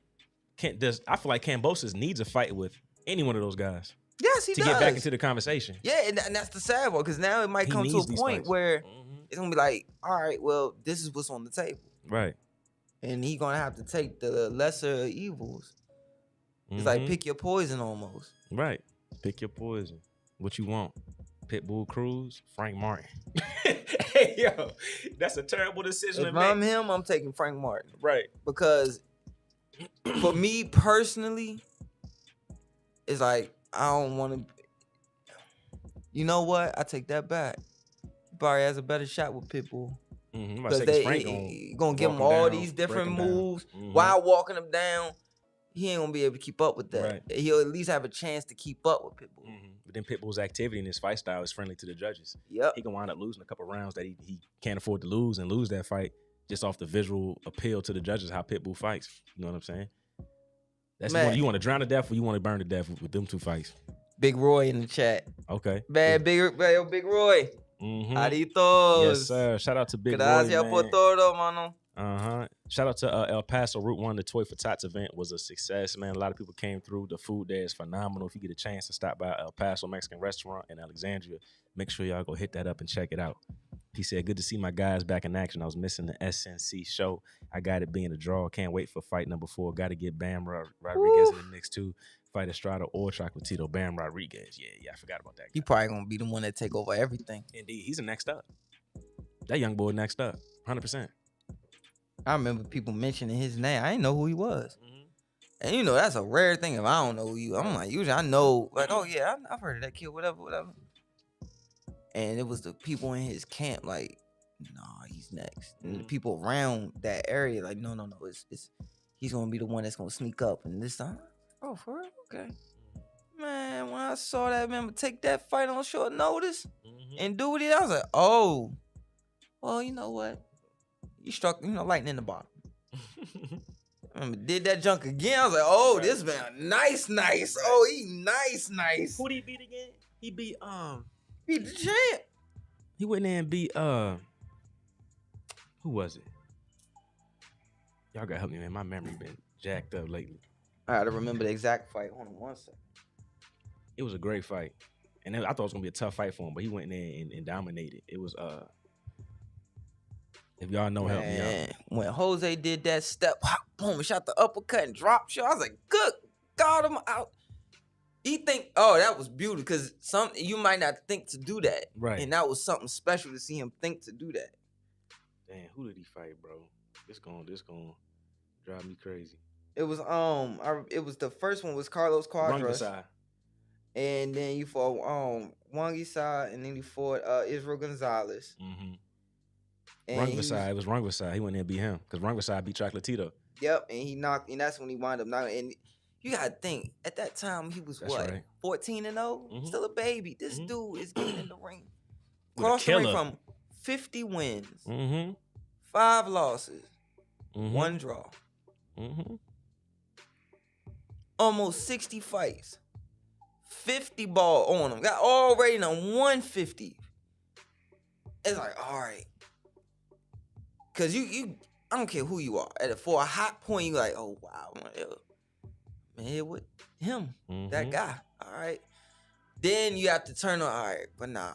[SPEAKER 3] I feel like Kambosos needs a fight with any one of those guys.
[SPEAKER 2] Yes, he does.
[SPEAKER 3] To get back into the conversation.
[SPEAKER 2] Yeah, and that's the sad part because now it might come to a point where it's gonna be like, all right, well, this is what's on the table,
[SPEAKER 3] right?
[SPEAKER 2] And he's gonna have to take the lesser evils. It's like pick your poison almost.
[SPEAKER 3] Right. Pick your poison. What you want? Pitbull Cruz, Frank Martin. Hey, yo, that's a terrible decision to make.
[SPEAKER 2] If I'm him, I'm taking Frank Martin.
[SPEAKER 3] Right.
[SPEAKER 2] Because for me personally, it's like, I don't want to. You know what? I take that back. He probably has a better shot with Pitbull. Because they gonna give him all these different moves while walking him down. He ain't gonna be able to keep up with that. Right. He'll at least have a chance to keep up with Pitbull.
[SPEAKER 3] But then Pitbull's activity in his fight style is friendly to the judges.
[SPEAKER 2] Yep.
[SPEAKER 3] He can wind up losing a couple rounds that he can't afford to lose and lose that fight just off the visual appeal to the judges how Pitbull fights. You know what I'm saying? That's you want to drown to death or you want to burn to death with them two fights.
[SPEAKER 2] Big Roy in the chat.
[SPEAKER 3] Okay.
[SPEAKER 2] Big Roy. Aditos.
[SPEAKER 3] Yes, sir. Shout out to Big Roy,
[SPEAKER 2] Gracias por todo, mano.
[SPEAKER 3] Shout out to El Paso Route 1. The Toy for Tots event was a success, man. A lot of people came through. The food there is phenomenal. If you get a chance to stop by El Paso Mexican restaurant in Alexandria, make sure y'all go hit that up and check it out. He said, good to see my guys back in action. I was missing the SNC show. I got it being a draw. Can't wait for fight number 4. Got to get Bam Rodriguez in the mix too. Fight Estrada or Chocolatito. Bam Rodriguez. Yeah, I forgot about that guy.
[SPEAKER 2] He probably gonna be the one that take over everything.
[SPEAKER 3] Indeed, he's the next up. That young boy next up, 100%.
[SPEAKER 2] I remember people mentioning his name. I didn't know who he was. And you know, that's a rare thing if I don't know who you. I'm like, usually I know, like, oh yeah, I've heard of that kid, whatever. And it was the people in his camp, like, nah, he's next. And the people around that area, like, no, it's he's gonna be the one that's gonna sneak up. And this time, oh, for real? Okay. Man, when I saw that man take that fight on short notice and do what he did, I was like, oh, well, you know what? You struck, lightning in the bottom. Did that junk again. I was like, oh, right. This man, nice. Right. Oh, he nice.
[SPEAKER 3] Who did he beat again? He beat
[SPEAKER 2] the champ.
[SPEAKER 3] He went in and beat who was it? Y'all gotta help me, man. My memory been jacked up lately.
[SPEAKER 2] I gotta remember the exact fight. Hold on one second.
[SPEAKER 3] It was a great fight. And I thought it was gonna be a tough fight for him, but he went in there and dominated. It was if y'all know, help me out.
[SPEAKER 2] When Jose did that step, boom, shot the uppercut and drop shot, I was like, good God, I'm out. He think, oh, that was beautiful, because you might not think to do that.
[SPEAKER 3] Right.
[SPEAKER 2] And that was something special to see him think to do that.
[SPEAKER 3] Damn, who did he fight, bro? This gonna drive me crazy.
[SPEAKER 2] It was it was the first one was Carlos Quadras. And then you fought Wangi-Sai, and then you fought Israel Gonzalez.
[SPEAKER 3] Rungvisai, it was Rungvisai. He went in and beat him because Rungvisai beat Chocolatito.
[SPEAKER 2] Yep, and he knocked, and that's when he wound up knocking. And you gotta think, at that time he was 14-0, still a baby. This dude is getting in the ring, crossed the ring from 50 wins, 5 losses, 1 draw, almost 60 fights, 50 ball on him. Got already on 150. It's like, all right. Cause you, I don't care who you are. For a hot point, you like, oh wow, man, with him, that guy. All right. Then you have to turn on. All right, but nah,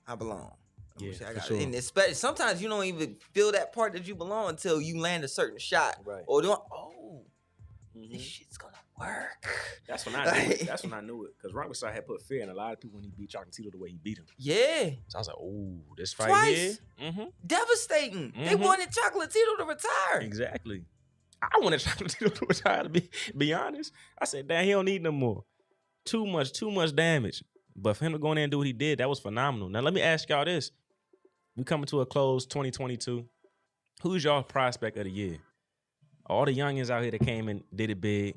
[SPEAKER 2] I belong.
[SPEAKER 3] Yeah,
[SPEAKER 2] I got
[SPEAKER 3] sure.
[SPEAKER 2] And especially sometimes you don't even feel that part that you belong until you land a certain shot.
[SPEAKER 3] Right.
[SPEAKER 2] Or this shit's gonna work.
[SPEAKER 3] That's when I knew it. That's when I knew it. Because Rungvisai had put fear in a lot of people when he beat Chocolatito the way he beat him.
[SPEAKER 2] Yeah.
[SPEAKER 3] So I was like, oh, this fight
[SPEAKER 2] Twice.
[SPEAKER 3] here.
[SPEAKER 2] Devastating. They wanted Chocolatito to retire.
[SPEAKER 3] Exactly. I wanted Chocolatito to retire, to be honest. I said, damn, he don't need no more. Too much damage. But for him to go in there and do what he did, that was phenomenal. Now, let me ask y'all this. We coming to a close 2022. Who's y'all prospect of the year? All the youngins out here that came and did it big.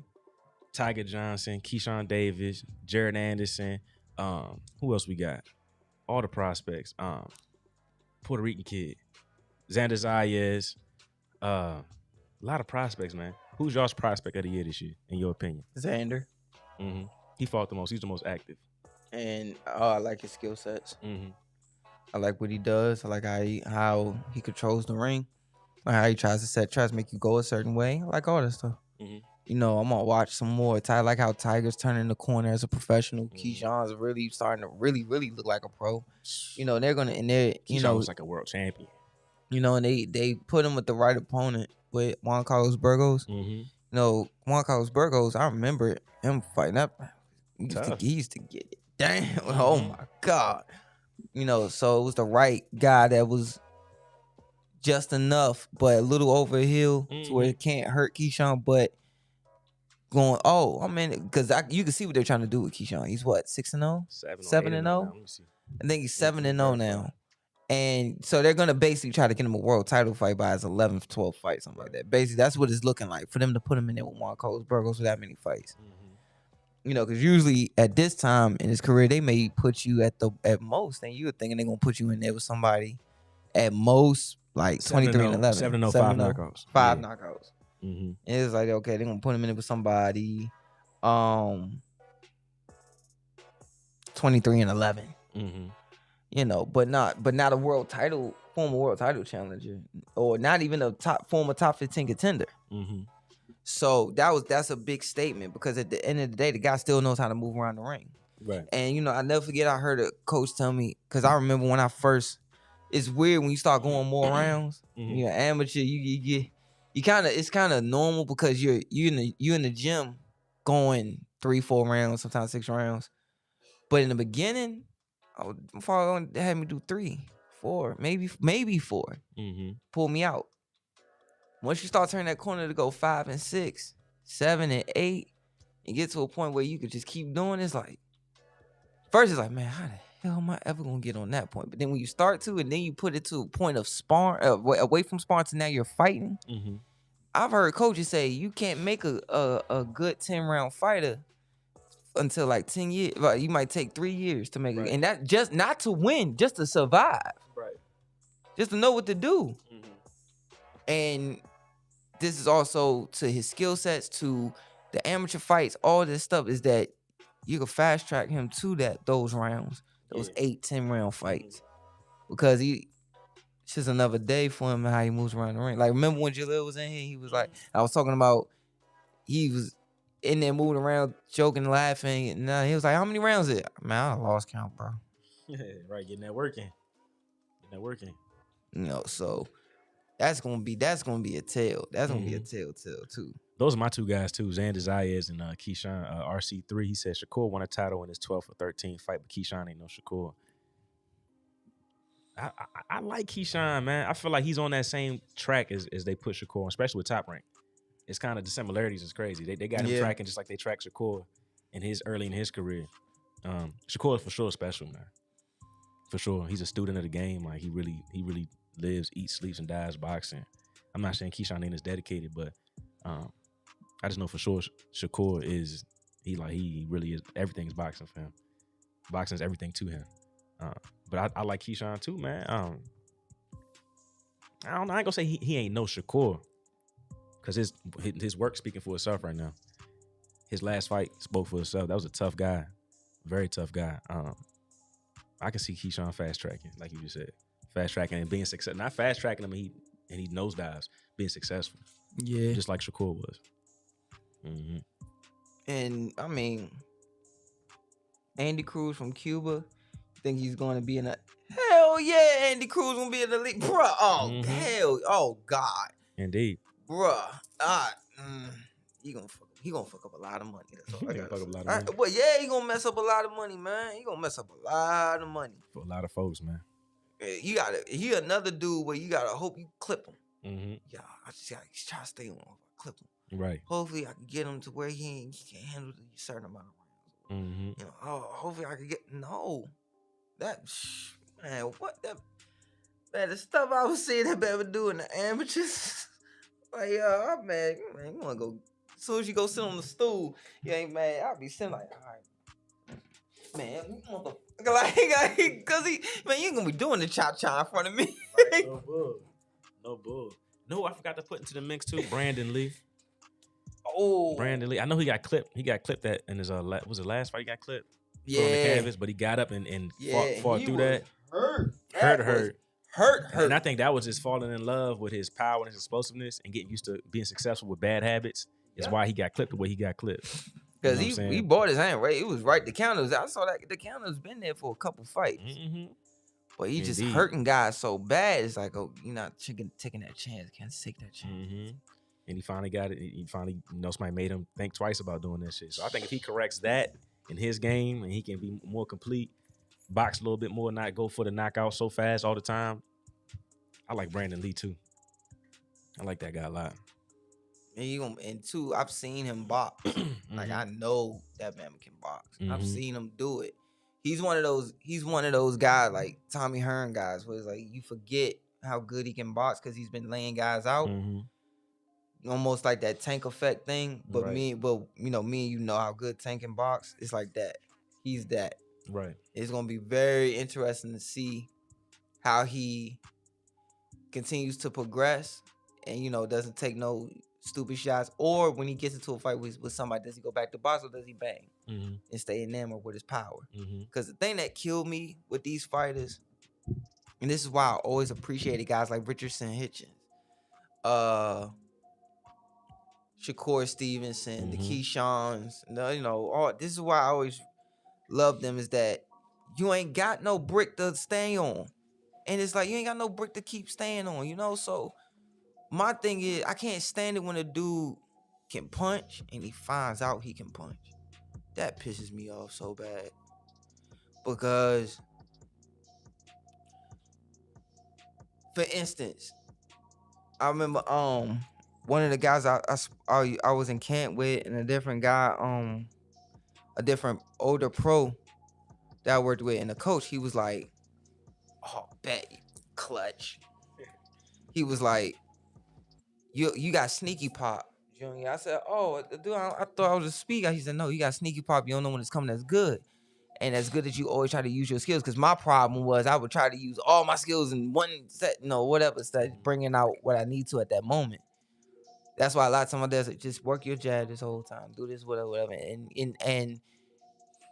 [SPEAKER 3] Tiger Johnson, Keyshawn Davis, Jared Anderson. Who else we got? All the prospects. Puerto Rican kid. Xander Zayas. A lot of prospects, man. Who's y'all's prospect of the year this year, in your opinion?
[SPEAKER 2] Xander.
[SPEAKER 3] He fought the most. He's the most active.
[SPEAKER 2] And I like his skill sets. I like what he does. I like how he controls the ring. I like how he tries to make you go a certain way. I like all that stuff. You know, I'm gonna watch some more. I like how Tiger's turning the corner as a professional. Keyshawn's really starting to really look like a pro. You know, Keyshawn
[SPEAKER 3] was like a world champion.
[SPEAKER 2] You know, and they put him with the right opponent with Juan Carlos Burgos. You know, Juan Carlos Burgos, I remember him fighting up. He used to get it. Damn. Oh my God. You know, so it was the right guy that was just enough, but a little overhill to where it can't hurt Keyshawn, but going, because you can see what they're trying to do with Keyshawn. He's what, 6-0? 7-0? I think he's 7-0 now. And so they're going to basically try to get him a world title fight by his 11th, 12th fight, something like that. Basically, that's what it's looking like for them to put him in there with Juan Carlos Burgos with that many fights. You know, because usually at this time in his career, they may put you at most, and you were thinking they're going to put you in there with somebody at most, like 23-11.
[SPEAKER 3] 7-0, 5 knockouts.
[SPEAKER 2] 5 knockouts. And it's like, okay, they're going to put him in there with somebody 23-11. You know, but not a former world title challenger, or not even a former top 15 contender. So that's a big statement, because at the end of the day, the guy still knows how to move around the ring.
[SPEAKER 3] Right.
[SPEAKER 2] And you know, I never forget, I heard a coach tell me, because I remember when I first it's weird when you start going more rounds.
[SPEAKER 3] Mhm.
[SPEAKER 2] You're an amateur, you kind of, it's kind of normal because you in the gym going 3-4 rounds, sometimes 6 rounds. But in the beginning, they had me do 3, 4, maybe 4.
[SPEAKER 3] Mm-hmm.
[SPEAKER 2] Pull me out. Once you start turning that corner to go 5 and 6, 7 and 8, and get to a point where you could just keep doing, it's like, first it's like, man, how the hell am I ever gonna get on that point? But then when you start to, and then you put it to a point of sparring, away from sparring to now you're fighting.
[SPEAKER 3] Mm-hmm.
[SPEAKER 2] I've heard coaches say you can't make a good 10-round fighter until like 10 years. Like, you might take 3 years to make it, and that just not to win, just to survive,
[SPEAKER 3] Right.
[SPEAKER 2] just to know what to do.
[SPEAKER 3] Mm-hmm.
[SPEAKER 2] And this is also to his skill sets, to the amateur fights, all this stuff is that you can fast track him to those rounds, those 8-10 round fights, because it's just another day for him and how he moves around the ring. Like, remember when Jalil was in here, he was like, I was talking about, he was in there moving around, joking, laughing, and he was like, how many rounds is it? Man, I lost count, bro.
[SPEAKER 3] Yeah, right, getting that working.
[SPEAKER 2] You know, so that's gonna be a tale. That's gonna be a telltale too.
[SPEAKER 3] Those are my two guys too, Xander Zayas and Keyshawn RC3. He said Shakur won a title in his 12th or 13th fight, but Keyshawn ain't no Shakur. I like Keyshawn, man. I feel like he's on that same track as they put Shakur on, especially with Top Rank. It's kind of the similarities is crazy. They got him tracking just like they track Shakur early in his career. Shakur is for sure special, man. For sure, he's a student of the game. Like he really lives, eats, sleeps, and dies boxing. I'm not saying Keyshawn ain't as dedicated, but I just know for sure Shakur is he really is. Everything's boxing for him. Boxing is everything to him. But I like Keyshawn too, man. I don't know. I ain't gonna say he ain't no Shakur, because his work speaking for itself right now. His last fight spoke for itself. That was a tough guy, very tough guy. I can see Keyshawn fast tracking, like you just said, fast tracking and being successful. Not fast tracking him, and he nosedives, being successful.
[SPEAKER 2] Yeah,
[SPEAKER 3] just like Shakur was. Mm-hmm.
[SPEAKER 2] And I mean, Andy Cruz from Cuba, think he's going to be in a hell yeah? Andy Cruz gonna be in the league, bruh. Oh hell, oh God,
[SPEAKER 3] indeed,
[SPEAKER 2] bruh. He gonna fuck up a lot of money. That's all I got.
[SPEAKER 3] Fuck up a lot of money.
[SPEAKER 2] Well, yeah, he gonna mess up a lot of money, man. He gonna mess up a lot of money
[SPEAKER 3] for a lot of folks, man.
[SPEAKER 2] He another dude where you gotta hope you clip him.
[SPEAKER 3] Mm-hmm.
[SPEAKER 2] Yeah, I just gotta try to stay on, clip him.
[SPEAKER 3] Right.
[SPEAKER 2] Hopefully, I can get him to where he can handle a certain amount of rounds.
[SPEAKER 3] Mm-hmm.
[SPEAKER 2] You know, hopefully I can get man. What that man? The stuff I was seeing that man would do in the amateurs, like man, you wanna go. As soon as you go sit on the stool, you ain't mad. I'll be sitting like, all right, man, you motherfucker, like, cause man, you ain't gonna be doing the cha-cha in front of me.
[SPEAKER 3] Right, no bull. No, I forgot to put into the mix too. Brandon Lee.
[SPEAKER 2] Oh,
[SPEAKER 3] Brandon Lee. I know he got clipped. He got clipped that in his was the last fight he got clipped.
[SPEAKER 2] Yeah.
[SPEAKER 3] On the canvas, but he got up and fought through that.
[SPEAKER 2] Hurt.
[SPEAKER 3] And I think that was just falling in love with his power and his explosiveness and getting used to being successful with bad habits. Is why he got clipped the way he got clipped.
[SPEAKER 2] Because he bought his hand right. It was right. The counters. I saw that the counters been there for a couple fights.
[SPEAKER 3] Mm-hmm.
[SPEAKER 2] But he just hurting guys so bad. It's like, oh, you're not taking that chance. Can't take that chance.
[SPEAKER 3] Mm-hmm. And he finally got it. He finally, somebody made him think twice about doing that shit. So I think if he corrects that in his game and he can be more complete, box a little bit more, not go for the knockout so fast all the time. I like Brandon Lee too. I like that guy a lot.
[SPEAKER 2] And two, I've seen him box. Like, I know that man can box. I've seen him do it. He's one of those guys like Tommy Hearn guys where it's like you forget how good he can box because he's been laying guys out. Almost like that Tank effect thing. But me and you know how good Tank can box. It's like that. He's that.
[SPEAKER 3] Right.
[SPEAKER 2] It's gonna be very interesting to see how he continues to progress and doesn't take no stupid shots, or when he gets into a fight with somebody, does he go back to box or does he bang and stay enamored with his power? Because the thing that killed me with these fighters, and this is why I always appreciated guys like Richardson Hitchens, Shakur Stevenson, the Keyshawns, this is why I always love them, is that you ain't got no brick to stay on. And it's like, you ain't got no brick to keep staying on, you know? So my thing is, I can't stand it when a dude can punch and he finds out he can punch. That pisses me off so bad. Because, for instance, I remember one of the guys I was in camp with, and a different guy, a different older pro that I worked with, and the coach, he was like, "Oh, bet clutch." He was like, "You got sneaky pop, Junior." I said, "Oh, dude, I thought I was a speaker." He said, "No, you got sneaky pop. You don't know when it's coming as good." And as good as you always try to use your skills, because my problem was I would try to use all my skills in one set, whatever set, bringing out what I need to at that moment. That's why a lot of times I do just work your jab this whole time, do this, whatever, and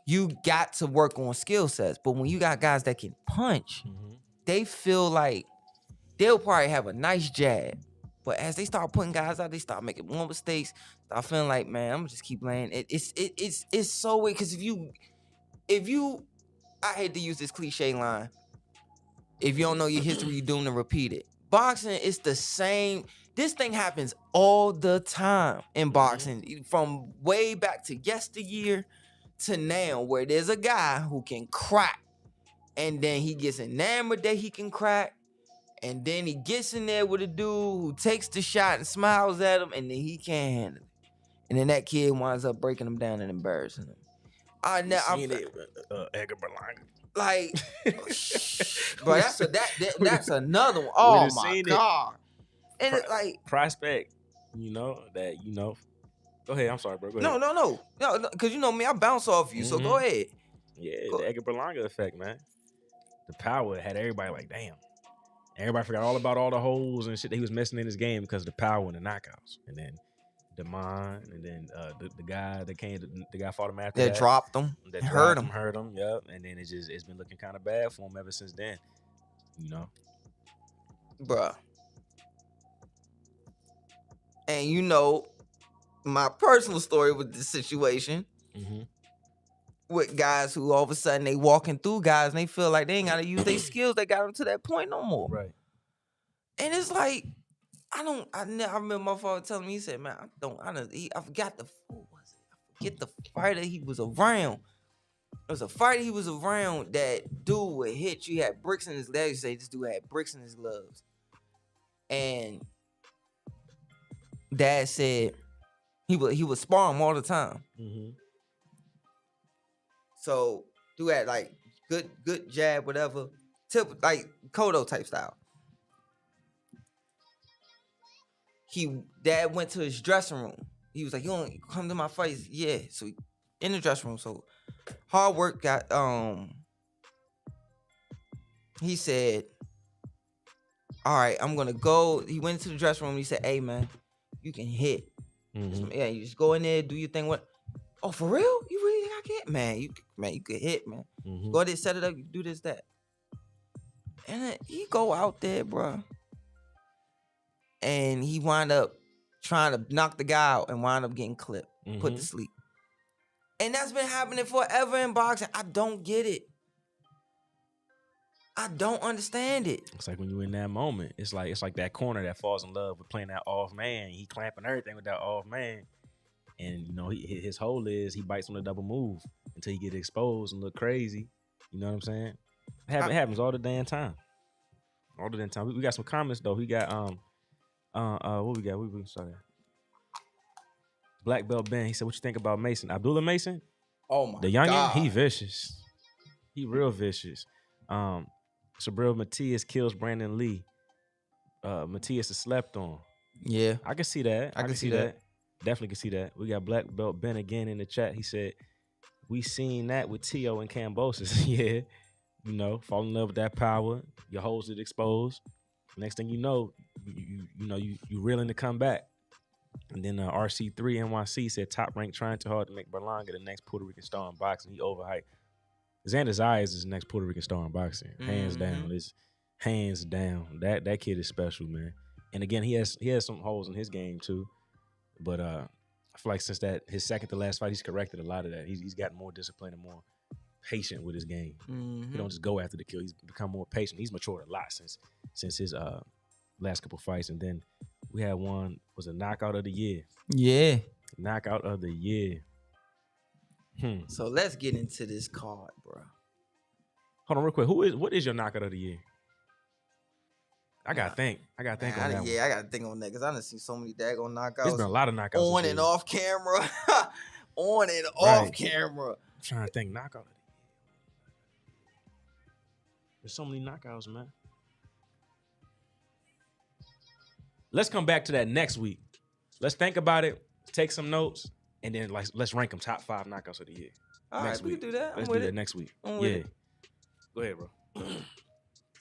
[SPEAKER 2] you got to work on skill sets. But when you got guys that can punch, they feel like they'll probably have a nice jab, but as they start putting guys out, they start making more mistakes. Start feeling like, man, I'm gonna just keep laying. It's so weird because if you, I hate to use this cliche line. If you don't know your history, you're doomed to repeat it. Boxing is the same. This thing happens all the time in boxing, from way back to yesteryear to now, where there's a guy who can crack, and then he gets enamored that he can crack, and then he gets in there with a dude who takes the shot and smiles at him, and then he can't handle it. And then that kid winds up breaking him down and embarrassing him. I've
[SPEAKER 3] Edgar Berlanga.
[SPEAKER 2] like, bro, that's another one. Oh my God. And it's like
[SPEAKER 3] prospect, that. Go ahead. I'm sorry, bro. Go ahead.
[SPEAKER 2] No, because you know me, I bounce off you. So go ahead.
[SPEAKER 3] Yeah, the Edgar Berlanga effect, man. The power had everybody like, damn. Everybody forgot all about all the holes and shit that he was missing in his game because of the power and the knockouts. And then Damon, and then the guy that came, the guy fought him after that.
[SPEAKER 2] Dropped him.
[SPEAKER 3] That
[SPEAKER 2] hurt
[SPEAKER 3] him. Yep. And then it's been looking kind of bad for him ever since then.
[SPEAKER 2] Bruh. And my personal story with this situation, with guys who all of a sudden they walking through guys and they feel like they ain't gotta use their skills. They got them to that point no more.
[SPEAKER 3] Right.
[SPEAKER 2] And it's like, I remember my father telling me, he said, man, I forgot the fighter he was around. There was a fighter he was around that dude would hit you. He had bricks in his legs. Say this dude had bricks in his gloves. And Dad said he would spar him all the time. So do that like good jab, whatever. Like Kodo type style. Dad went to his dressing room. He was like, "You don't come to my fights." Yeah. So in the dressing room. So hard work got he said, "All right, I'm gonna go." He went into the dressing room and he said, "Hey man, you can hit. Yeah, you just go in there, do your thing. What? Oh, for real? You really think I can? Man, you could hit, man. Go ahead, set it up, you do this, that." And then he go out there, bro. And he wind up trying to knock the guy out and wind up getting clipped, put to sleep. And that's been happening forever in boxing. I don't get it. I don't understand it.
[SPEAKER 3] It's like when you're in that moment, it's like that corner that falls in love with playing that off man. He clamping everything with that off man. And, his whole is he bites on the double move until he get exposed and look crazy. You know what I'm saying? It happens all the damn time. All the damn time. We got some comments, though. We got, what we got? We started. Black Belt Ben, he said, "What you think about Mason? Abdullah Mason?"
[SPEAKER 2] Oh, my God.
[SPEAKER 3] The youngin', he vicious. He real vicious. Sabril Matias kills Brandon Lee. Matias is slept on.
[SPEAKER 2] Yeah.
[SPEAKER 3] I can see that.
[SPEAKER 2] I can see that.
[SPEAKER 3] Definitely can see that. We got Black Belt Ben again in the chat. He said, "We seen that with Tio and Cambosis." Yeah. Fall in love with that power. Your holes get exposed. Next thing you know, you reeling to come back. And then RC3 NYC said, "Top rank trying too hard to make Berlanga the next Puerto Rican star in boxing. He overhyped." Xander Zayas is the next Puerto Rican star in boxing. Hands down. It's hands down. That kid is special, man. And again, he has some holes in his game too. But I feel like since his second to last fight, he's corrected a lot of that. He's gotten more disciplined and more patient with his game.
[SPEAKER 2] Mm-hmm.
[SPEAKER 3] He don't just go after the kill. He's become more patient. He's matured a lot since his last couple fights. And then we had one was a knockout of the year.
[SPEAKER 2] Yeah.
[SPEAKER 3] Knockout of the year.
[SPEAKER 2] So let's get into this card, bro.
[SPEAKER 3] Hold on real quick. What is your knockout of the year? I gotta think. I gotta think on that one.
[SPEAKER 2] I gotta think on that because I done seen so many daggone knockouts.
[SPEAKER 3] There's been a lot of knockouts.
[SPEAKER 2] On and off camera. On and off camera.
[SPEAKER 3] I'm trying to think knockout of the year. There's so many knockouts, man. Let's come back to that next week. Let's think about it, take some notes, and then let's rank them top 5 knockouts of the year.
[SPEAKER 2] All right, we can do that.
[SPEAKER 3] Let's do that next week. Yeah. Go ahead, bro.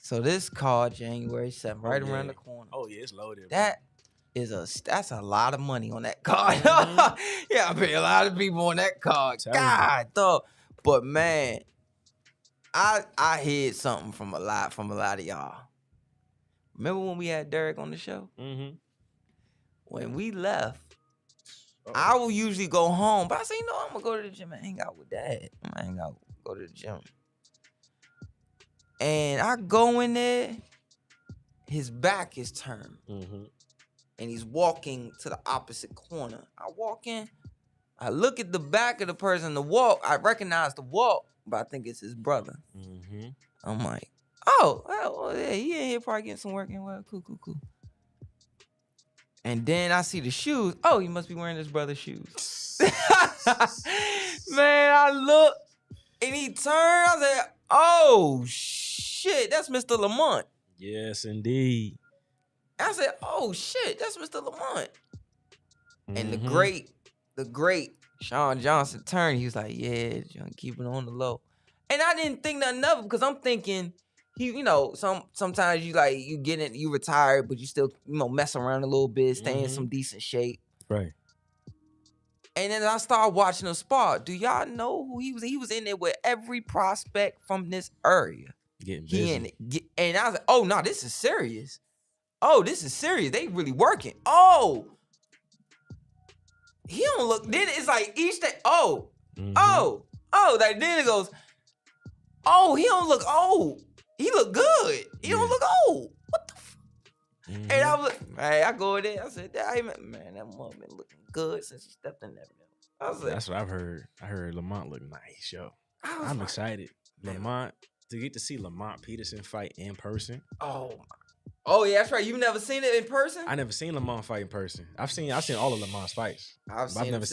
[SPEAKER 2] So this card, January 7th, right around the corner.
[SPEAKER 3] Oh yeah, it's loaded.
[SPEAKER 2] That's a lot of money on that card. Yeah, I pay a lot of people on that card. God, dog. But man, I hid something from a lot of y'all. Remember when we had Derek on the show?
[SPEAKER 3] Mm-hmm.
[SPEAKER 2] When we left, I will usually go home, but I say, I'm gonna go to the gym and hang out with Dad. I'm gonna hang out, go to the gym. And I go in there, his back is turned.
[SPEAKER 3] Mm-hmm.
[SPEAKER 2] And he's walking to the opposite corner. I walk in, I look at the back of the person, the walk, I recognize the walk, but I think it's his brother.
[SPEAKER 3] Mm-hmm.
[SPEAKER 2] I'm like, oh, yeah, he in here probably getting some work in. Well, cool. And then I see the shoes. Oh, he must be wearing his brother's shoes. Man, I look, and he turned, I said, oh, shit, that's Mr. Lamont.
[SPEAKER 3] Yes, indeed.
[SPEAKER 2] I said, oh, shit, that's Mr. Lamont.
[SPEAKER 3] Mm-hmm.
[SPEAKER 2] And the great Sean Johnson turned. He was like, yeah, John, keep it on the low. And I didn't think nothing of it because I'm thinking, sometimes you get in, you retired, but you still, mess around a little bit, stay in some decent shape.
[SPEAKER 3] Right.
[SPEAKER 2] And then I started watching the spar. Do y'all know who he was? He was in there with every prospect from this area.
[SPEAKER 3] Getting busy.
[SPEAKER 2] And I was like, oh, no, this is serious. Oh, this is serious. They really working. Oh. He don't look, then it's like each day, like then it goes, oh, he don't look old. He look good. He don't look old. What the fuck? Mm-hmm. And I was, I go in there, I said, man, that mother been looking good since he stepped in there. I was like,
[SPEAKER 3] that's what I've heard. I heard Lamont look nice, yo. I'm excited. Lamont, to get to see Lamont Peterson fight in person.
[SPEAKER 2] Oh yeah, that's right. You've never seen it in person?
[SPEAKER 3] I never seen Lamont fight in person. I've seen all of Lamont's fights. I've never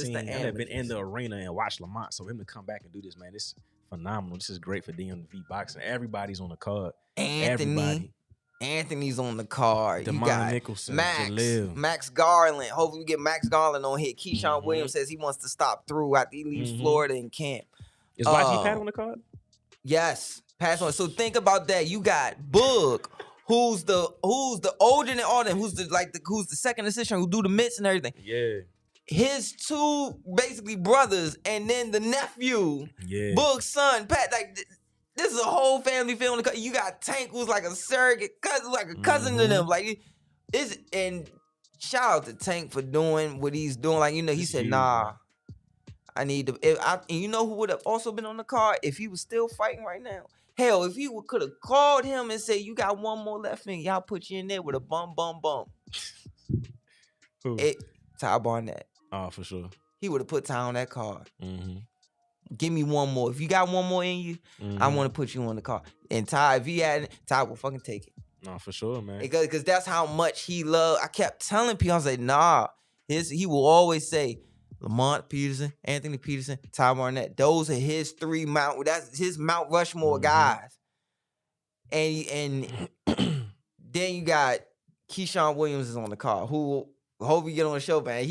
[SPEAKER 3] been in the arena and watched Lamont. So him to come back and do this, man, this is phenomenal. This is great for DMV boxing. Everybody's on the card.
[SPEAKER 2] Anthony's on the card.
[SPEAKER 3] DeMond
[SPEAKER 2] you got
[SPEAKER 3] Nicholson,
[SPEAKER 2] Max Garland. Hopefully we get Max Garland on here. Keyshawn Williams says he wants to stop through after he leaves Florida in camp.
[SPEAKER 3] Is YG Pat on the card?
[SPEAKER 2] Yes, Pat's on. So think about that. You got Boog, who's the older than all them, who's the second assistant who do the mitts and everything.
[SPEAKER 3] Yeah.
[SPEAKER 2] His 2 basically brothers, and then the nephew, Boog's son, Pat. This is a whole family film. You got Tank, who's like a surrogate cousin, like a cousin to them. And shout out to Tank for doing what he's doing. He said, nah, I need to. And you know who would have also been on the card if he was still fighting right now? Hell, if he could have called him and said, you got one more left finger, y'all put you in there with a bum.
[SPEAKER 3] Who?
[SPEAKER 2] Ty Barnett.
[SPEAKER 3] Oh, for sure.
[SPEAKER 2] He would have put Ty on that card.
[SPEAKER 3] Mm-hmm.
[SPEAKER 2] Give me one more. If you got one more in you, I want to put you on the card. And Ty, if he had it, Ty will fucking take it.
[SPEAKER 3] No, for sure, man.
[SPEAKER 2] Because that's how much he loved. I kept telling people, I was like, nah. He will always say, Lamont Peterson, Anthony Peterson, Ty Barnett. Those are his 3 that's his Mount Rushmore guys. And then you got Keyshawn Williams is on the card, who hope you get on the show, man.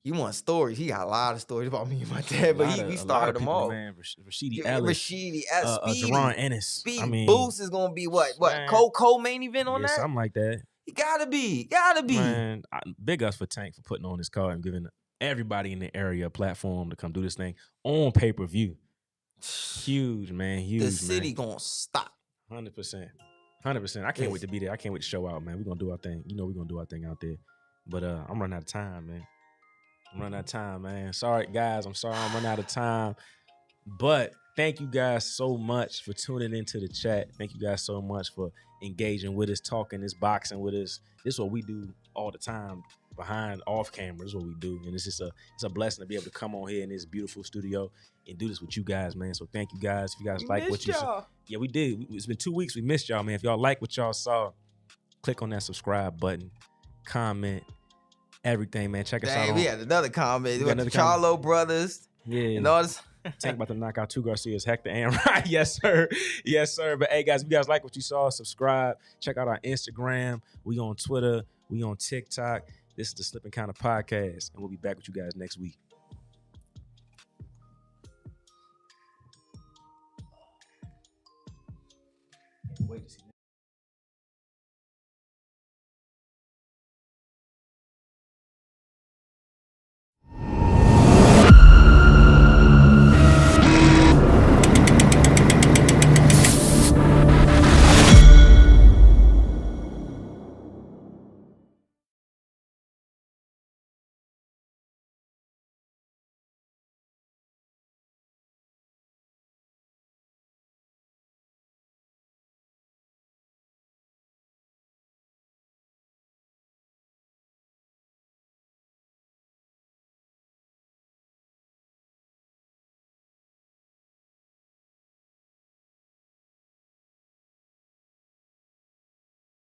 [SPEAKER 2] You want stories? He got a lot of stories about me and my dad, but he started them all.
[SPEAKER 3] Man, Rashidi Ellis,
[SPEAKER 2] Speedy,
[SPEAKER 3] Jerron Ennis.
[SPEAKER 2] Speedy Boost is gonna be what? Cole main event on that?
[SPEAKER 3] Something like that.
[SPEAKER 2] He gotta be.
[SPEAKER 3] Man, big ups for Tank for putting on this card and giving everybody in the area a platform to come do this thing on pay-per-view. Huge, man. Huge.
[SPEAKER 2] The city gonna stop.
[SPEAKER 3] 100%. I can't wait to be there. I can't wait to show out, man. We're gonna do our thing. We're gonna do our thing out there. But I'm running out of time, man. Sorry, guys. I'm sorry I'm running out of time. But Thank you guys so much for tuning into the chat. Thank you guys so much for engaging with us, talking this boxing with us. This is what we do all the time behind off camera. This is what we do. And it's a blessing to be able to come on here in this beautiful studio and do this with you guys, man. So thank you guys. If you guys like what you saw. Yeah, we did. It's been 2 weeks. We missed y'all, man. If y'all like what y'all saw, click on that subscribe button, comment, everything, man. Check us out.
[SPEAKER 2] We had another comment.
[SPEAKER 3] We
[SPEAKER 2] We
[SPEAKER 3] got
[SPEAKER 2] got the
[SPEAKER 3] another
[SPEAKER 2] Charlo
[SPEAKER 3] comment.
[SPEAKER 2] brothers.
[SPEAKER 3] Yeah.
[SPEAKER 2] And all this.
[SPEAKER 3] Tank about to knock out 2 Garcias, Hector and Ryan. Yes, sir. Yes, sir. But hey, guys, if you guys like what you saw, subscribe. Check out our Instagram. We on Twitter. We on TikTok. This is the Slip and Counter Podcast, and we'll be back with you guys next week. Wait to see